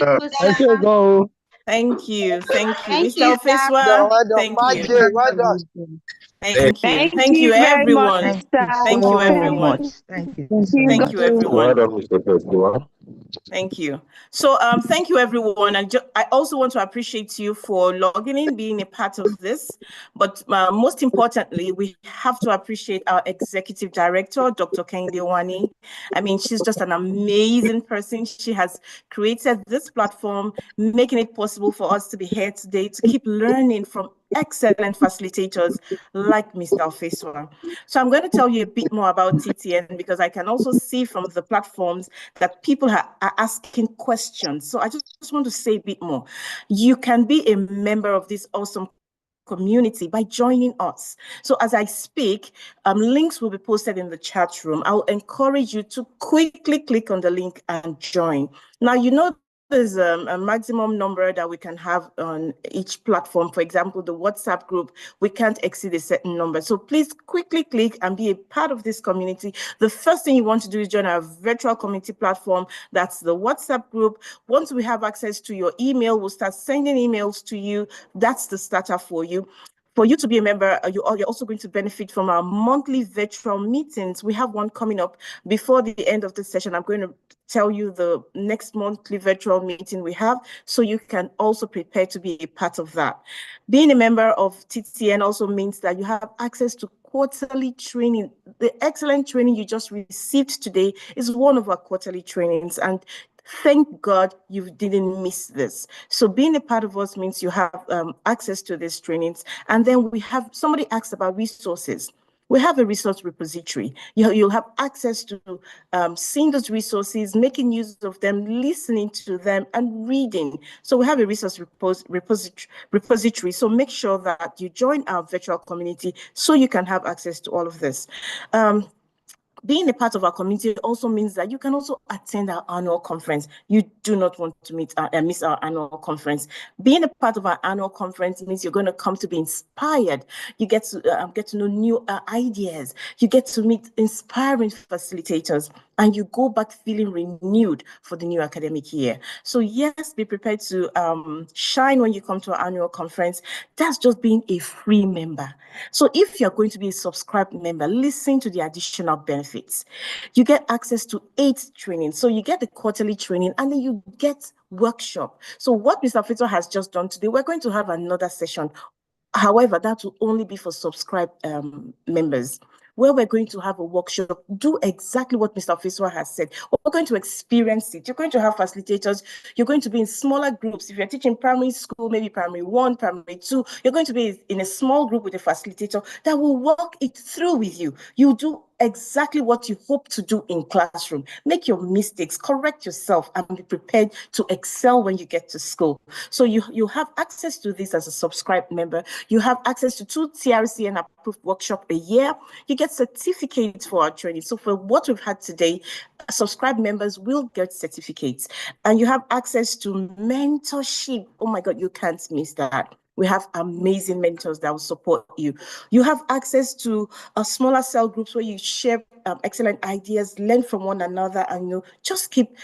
Thank you. Thank you. Thank you. Thank Mr. you, Ofeswa, thank you. Thank you. Thank Thank you, you very much, everyone. sir. Thank you, everyone. Thank you. Thank you, everyone. Well done, Mr. Officer. Thank you. So thank you, everyone. And I also want to appreciate you for logging in, being a part of this. But most importantly, we have to appreciate our executive director, Dr. Kehinde Wani. I mean, she's just an amazing person. She has created this platform, making it possible for us to be here today to keep learning from excellent facilitators like Mr. Ofeswa. So I'm going to tell you a bit more about TTN because I can also see from the platforms that people are asking questions. So I just want to say a bit more. You can be a member of this awesome community by joining us. So as I speak, links will be posted in the chat room. I'll encourage you to quickly click on the link and join. Now, you know, there's a maximum number that we can have on each platform. For example, the WhatsApp group, we can't exceed a certain number. So please quickly click and be a part of this community. The first thing you want to do is join our virtual community platform. That's the WhatsApp group. Once we have access to your email, we'll start sending emails to you. That's the starter for you. For you to be a member, you're also going to benefit from our monthly virtual meetings. We have one coming up before the end of the session. I'm going to tell you the next monthly virtual meeting we have, so you can also prepare to be a part of that. Being a member of TTN also means that you have access to quarterly training. The excellent training you just received today is one of our quarterly trainings, and thank God you didn't miss this. So being a part of us means you have access to these trainings. And then we have, somebody asked about resources. We have a resource repository. You'll have access to seeing those resources, making use of them, listening to them, and reading. So we have a resource repository. So make sure that you join our virtual community so you can have access to all of this. Being a part of our community also means that you can also attend our annual conference. You do not want to miss our annual conference. Being a part of our annual conference means you're going to come to be inspired. You get to know new ideas. You get to meet inspiring facilitators. and you go back feeling renewed for the new academic year. So yes, be prepared to shine when you come to our annual conference. That's just being a free member. So if you're going to be a subscribed member, listen to the additional benefits. You get access to 8 trainings. So you get the quarterly training, and then you get workshop. So what Mr. Fito has just done today, we're going to have another session. However, that will only be for subscribed members, where we're going to have a workshop, do exactly what Mr. Fiswa has said. We're going to experience it. You're going to have facilitators. You're going to be in smaller groups. If you're teaching primary school, maybe primary 1, primary 2, you're going to be in a small group with a facilitator that will walk it through with you. You do exactly what you hope to do in classroom. Make your mistakes, correct yourself, and be prepared to excel when you get to school. So you have access to this as a subscribed member. You have access to 2 TRC and approved workshop a year. You get certificates for our training. So for what we've had today, subscribed members will get certificates. And you have access to mentorship. Oh my God, you can't miss that. We have amazing mentors that will support you. You have access to smaller cell groups where you share excellent ideas, learn from one another, and you just keep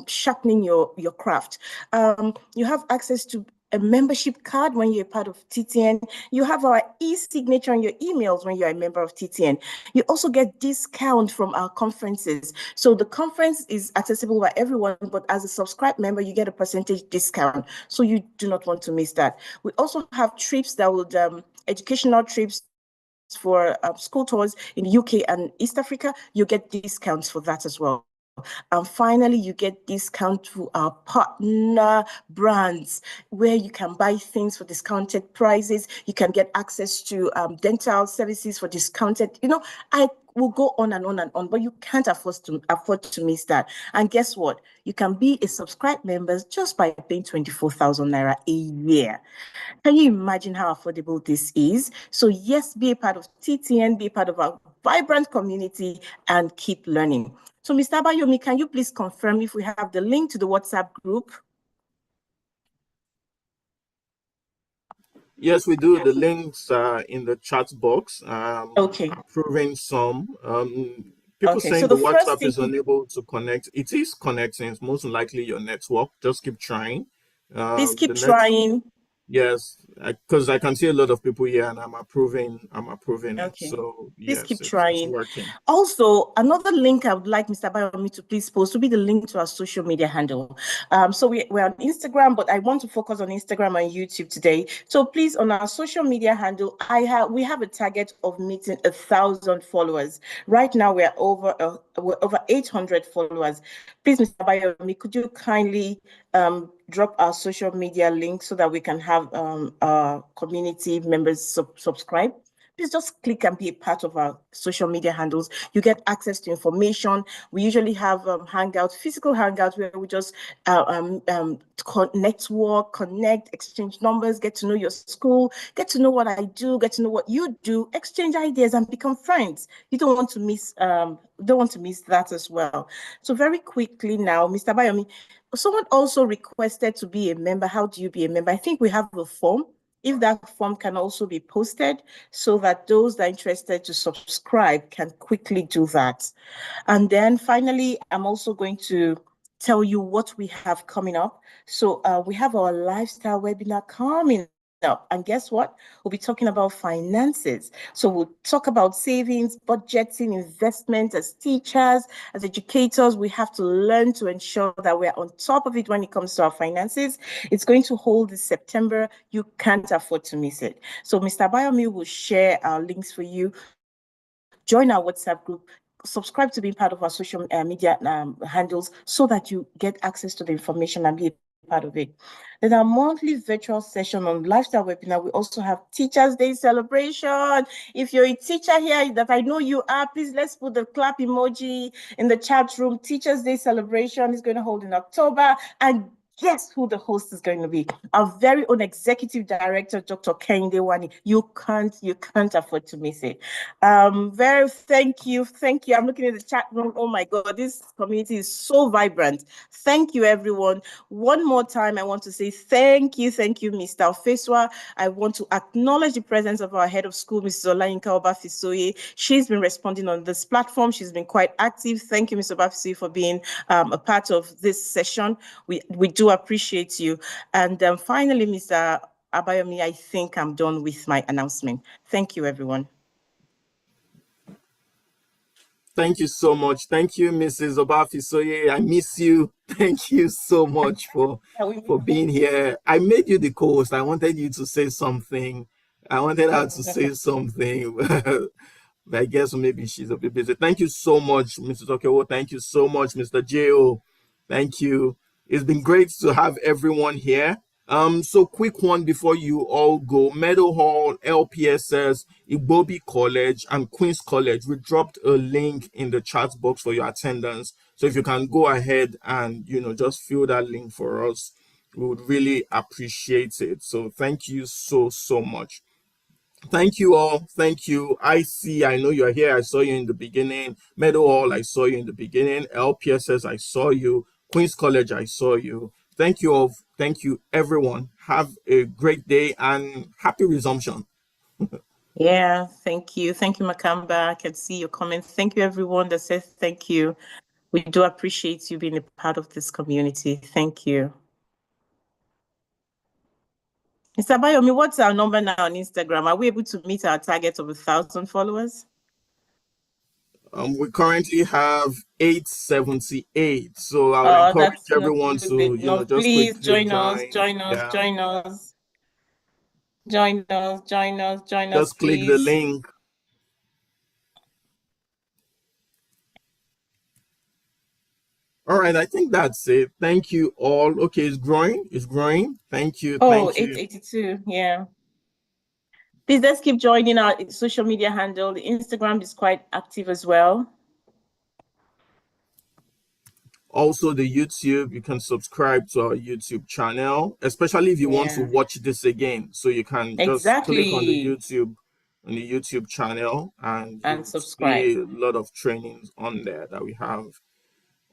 sharpening your craft. You have access to a membership card when you're part of TTN. You have our e-signature on your emails when you're a member of TTN. You also get discount from our conferences. So the conference is accessible by everyone, but as a subscribed member, you get a percentage discount. So you do not want to miss that. We also have trips that would, educational trips for school tours in the UK and East Africa. You get discounts for that as well. And finally, you get discount to our partner brands, where you can buy things for discounted prices. You can get access to dental services for discounted. I will go on and on and on, but you can't afford to miss that. And guess what? You can be a subscribed member just by paying 24,000 naira a year. Can you imagine how affordable this is? So yes, be a part of TTN, be a part of our vibrant community, and keep learning. So Mr. Abayomi, can you please confirm if we have the link to the WhatsApp group? Yes, we do. The links are in the chat box. Okay. Approving some. People Okay, so saying the the first WhatsApp thing, is unable to connect. It is connecting. It's most likely your network. Just keep trying. please keep The next, trying. yes, because I can see a lot of people here, and I'm approving it. Okay. So Please yes, keep it's trying. working. Also, another link I would like Mr. Bayomi to please post will be the link to our social media handle. So we're on Instagram, but I want to focus on Instagram and YouTube today. So please, on our social media handle, we have a target of meeting 1,000 followers. Right now, we're over 800 followers. Please, Mr. Bayomi, could you kindly drop our social media link so that we can have our community members subscribe? Please just click and be a part of our social media handles. You get access to information. We usually have hangouts, physical hangouts, where we just network, connect, exchange numbers, get to know your school, get to know what I do, get to know what you do, exchange ideas, and become friends. You don't want to miss that as well. So very quickly now, Mr. Bayomi, someone also requested to be a member. How do you be a member? I think we have a form. If that form can also be posted so that those that are interested to subscribe can quickly do that. And then finally, I'm also going to tell you what we have coming up. So we have our lifestyle webinar coming up. And guess what? We'll be talking about finances. So we'll talk about savings, budgeting, investment. As teachers, as educators, we have to learn to ensure that we're on top of it when it comes to our finances. It's going to hold this September. You can't afford to miss it. So Mr. Bayomi will share our links for you. Join our WhatsApp group, subscribe to being part of our social media handles so that you get access to the information and be a part of it. Then our monthly virtual session on lifestyle webinar, we also have Teachers Day celebration. If you're a teacher here that I know you are, please let's put the clap emoji in the chat room. Teachers Day celebration is going to hold in October, and guess who the host is going to be? Our very own executive director, Dr. Kehinde Wani. You can't afford to miss it. Very thank you. I'm looking at the chat room. Oh my God, this community is so vibrant. Thank you, everyone. One more time, I want to say thank you, Mr. Ofeswa. I want to acknowledge the presence of our head of school, Mrs. Olayinka Obafisoye. She's been responding on this platform. She's been quite active. Thank you, Mr. Obafisoye, for being a part of this session. We do appreciate you. And finally, Mr. Abayomi, I think I'm done with my announcement. Thank you, everyone. Thank you so much. Thank you, Mrs. Obafisoye. I miss you. Thank you so much for being here. I made you the co-host. I wanted you to say something. I wanted her to say something. But I guess maybe she's a bit busy. Thank you so much, Mrs. Okewo. Thank you so much, Mr. J.O. Thank you. It's been great to have everyone here. So quick one before you all go. Meadow Hall, LPSS, Igbobi College, and Queen's College. We dropped a link in the chat box for your attendance. So if you can go ahead and, just fill that link for us, we would really appreciate it. So thank you so much. Thank you all. Thank you. I know you're here. I saw you in the beginning. Meadow Hall, I saw you in the beginning. LPSS, I saw you. Queen's College, I saw you. Thank you all. Thank you, everyone. Have a great day and happy resumption. Yeah, thank you. Thank you, Makamba. I can see your comments. Thank you, everyone that says thank you. We do appreciate you being a part of this community. Thank you. Mr. Bayomi, what's our number now on Instagram? Are we able to meet our target of 1,000 followers? We currently have 878. So I would encourage everyone to, just please quickly join us. Join us. Just click the link. All right, I think that's it. Thank you all. Okay, it's growing. Thank you. Oh, thank you. 882, yeah. Please, let's keep joining our social media handle. The Instagram is quite active as well. Also, the YouTube, you can subscribe to our YouTube channel, especially if you want to watch this again. So you can just click on the YouTube channel and subscribe. See a lot of trainings on there that we have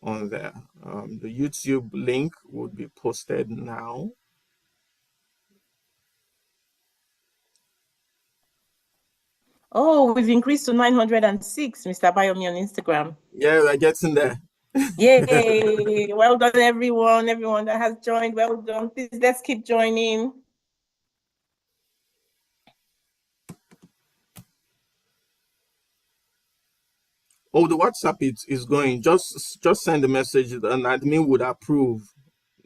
on there. The YouTube link would be posted now. Oh, we've increased to 906, Mr. Bayomi on Instagram. Yeah, we're getting there. Yay! Well done, everyone that has joined. Well done. Please, let's keep joining. Oh, the WhatsApp is going. Just send a message and admin would approve.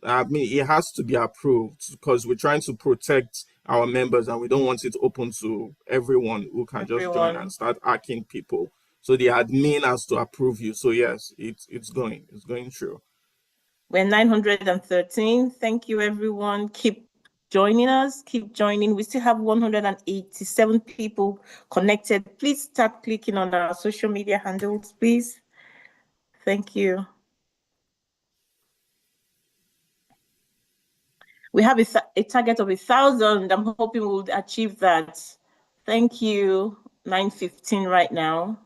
I mean, it has to be approved because we're trying to protect our members and we don't want it open to everyone who can just join and start hacking people. So the admin has to approve you. So yes, it's going through. We're 913. Thank you, everyone. Keep joining us. Keep joining. We still have 187 people connected. Please start clicking on our social media handles, please. Thank you. We have a target of 1,000. I'm hoping we'll achieve that. Thank you. 9:15 right now.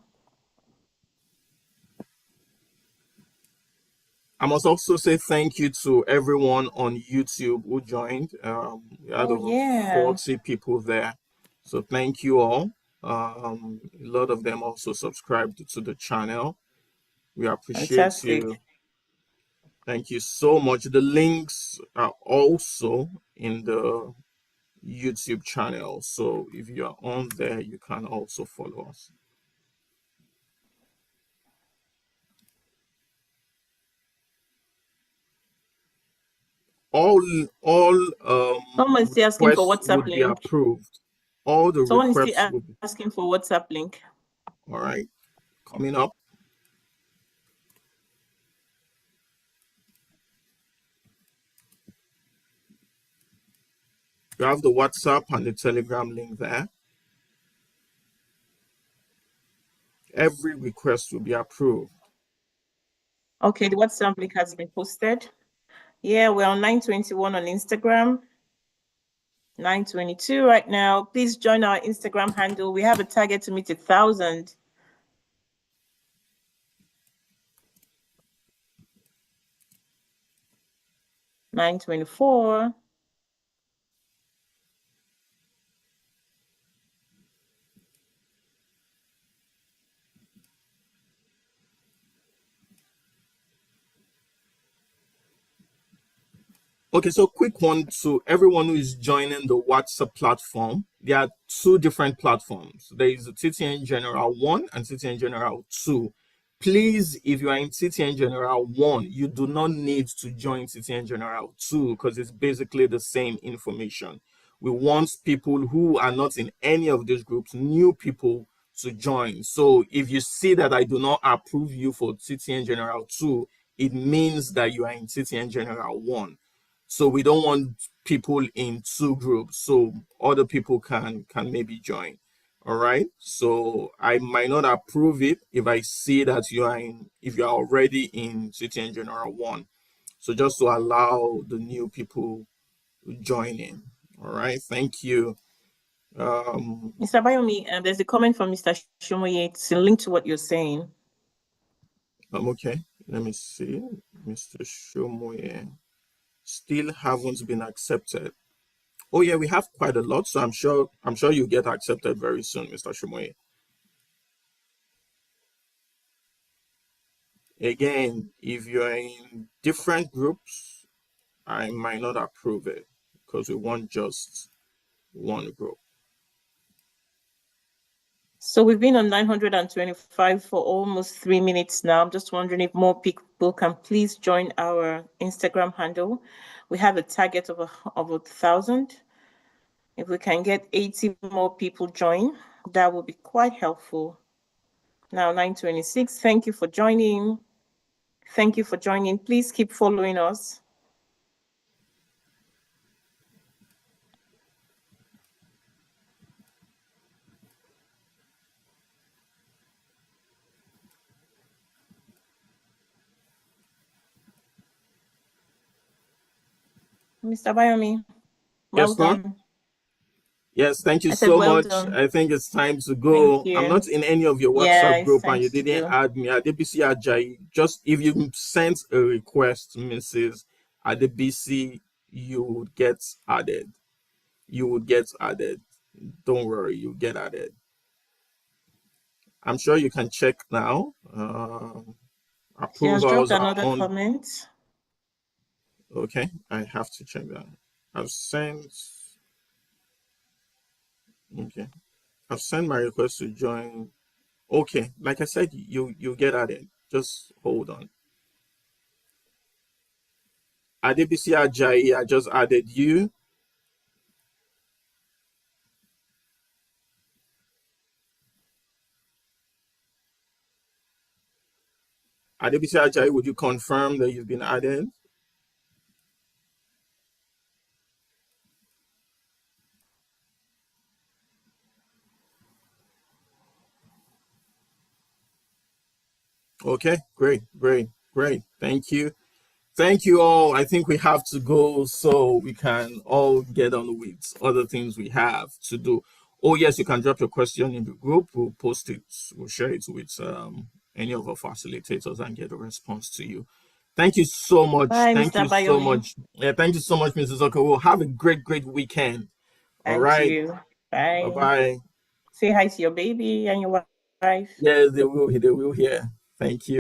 I must also say thank you to everyone on YouTube who joined. We had over 40 people there. So thank you all. A lot of them also subscribed to the channel. We appreciate you. Thank you so much. The links are also in the YouTube channel. So if you are on there, you can also follow us. All someone is asking for WhatsApp would link. Be approved. All the someone requests is asking for WhatsApp link. All right, coming up. You have the WhatsApp and the Telegram link there. Every request will be approved. Okay, the WhatsApp link has been posted. Yeah, we're on 921 on Instagram. 922 right now. Please join our Instagram handle. We have a target to meet 1,000. $924. Okay, so quick one to everyone who is joining the WhatsApp platform. There are two different platforms. There is the TTN General 1 and TTN General 2. Please, if you are in TTN General 1, you do not need to join TTN General 2 because it's basically the same information. We want people who are not in any of these groups, new people, to join. So if you see that I do not approve you for TTN General 2, it means that you are in TTN General 1. So we don't want people in two groups, so other people can maybe join. All right. So I might not approve it if I see that if you are already in City and General 1. So just to allow the new people to join in. All right. Thank you. Mr. Bayomi, there's a comment from Mr. Shomoye. It's linked to what you're saying. Okay. Let me see. Mr. Shomoye still haven't been accepted. Oh yeah, we have quite a lot, so I'm sure you get accepted very soon, Mr. Shomoye. Again, if you're in different groups, I might not approve it because we want just one group. So we've been on 925 for almost 3 minutes now. I'm just wondering if more people can please join our Instagram handle. We have a target of 1,000. If we can get 80 more people join, that will be quite helpful. Now 926. Thank you for joining. Thank you for joining. Please keep following us. Mr. Bayomi, well Yes, ma'am. done. Yes, thank you I said so well much. done. I think it's time to Thank go. you. I'm not in any of your Yeah, WhatsApp it's group time and you to didn't go. add me. Adebisi Ajayi, just if you sent a request, Mrs. Adebisi, you would get added. You would get added. Don't worry, you get added. I'm sure you can check now. She has dropped Approvals are another on. comment. Okay, I have to check that. I've sent. Okay, I've sent my request to join. Okay, like I said, you get added. Just hold on. Adebisi Ajayi, I just added you. Adebisi Ajayi, would you confirm that you've been added? Okay, great. Thank you. Thank you all. I think we have to go so we can all get on with other things we have to do. Oh, yes, you can drop your question in the group. We'll post it. We'll share it with any of our facilitators and get a response to you. Thank you so much. Bye, Thank Mr. you so Bayomi. much. Yeah, thank you so much, Mrs. Oko. We'll have a great weekend. All Thank right. you. Bye. Bye-bye. Say hi to your baby and your wife. Yes, they will hear. Thank you.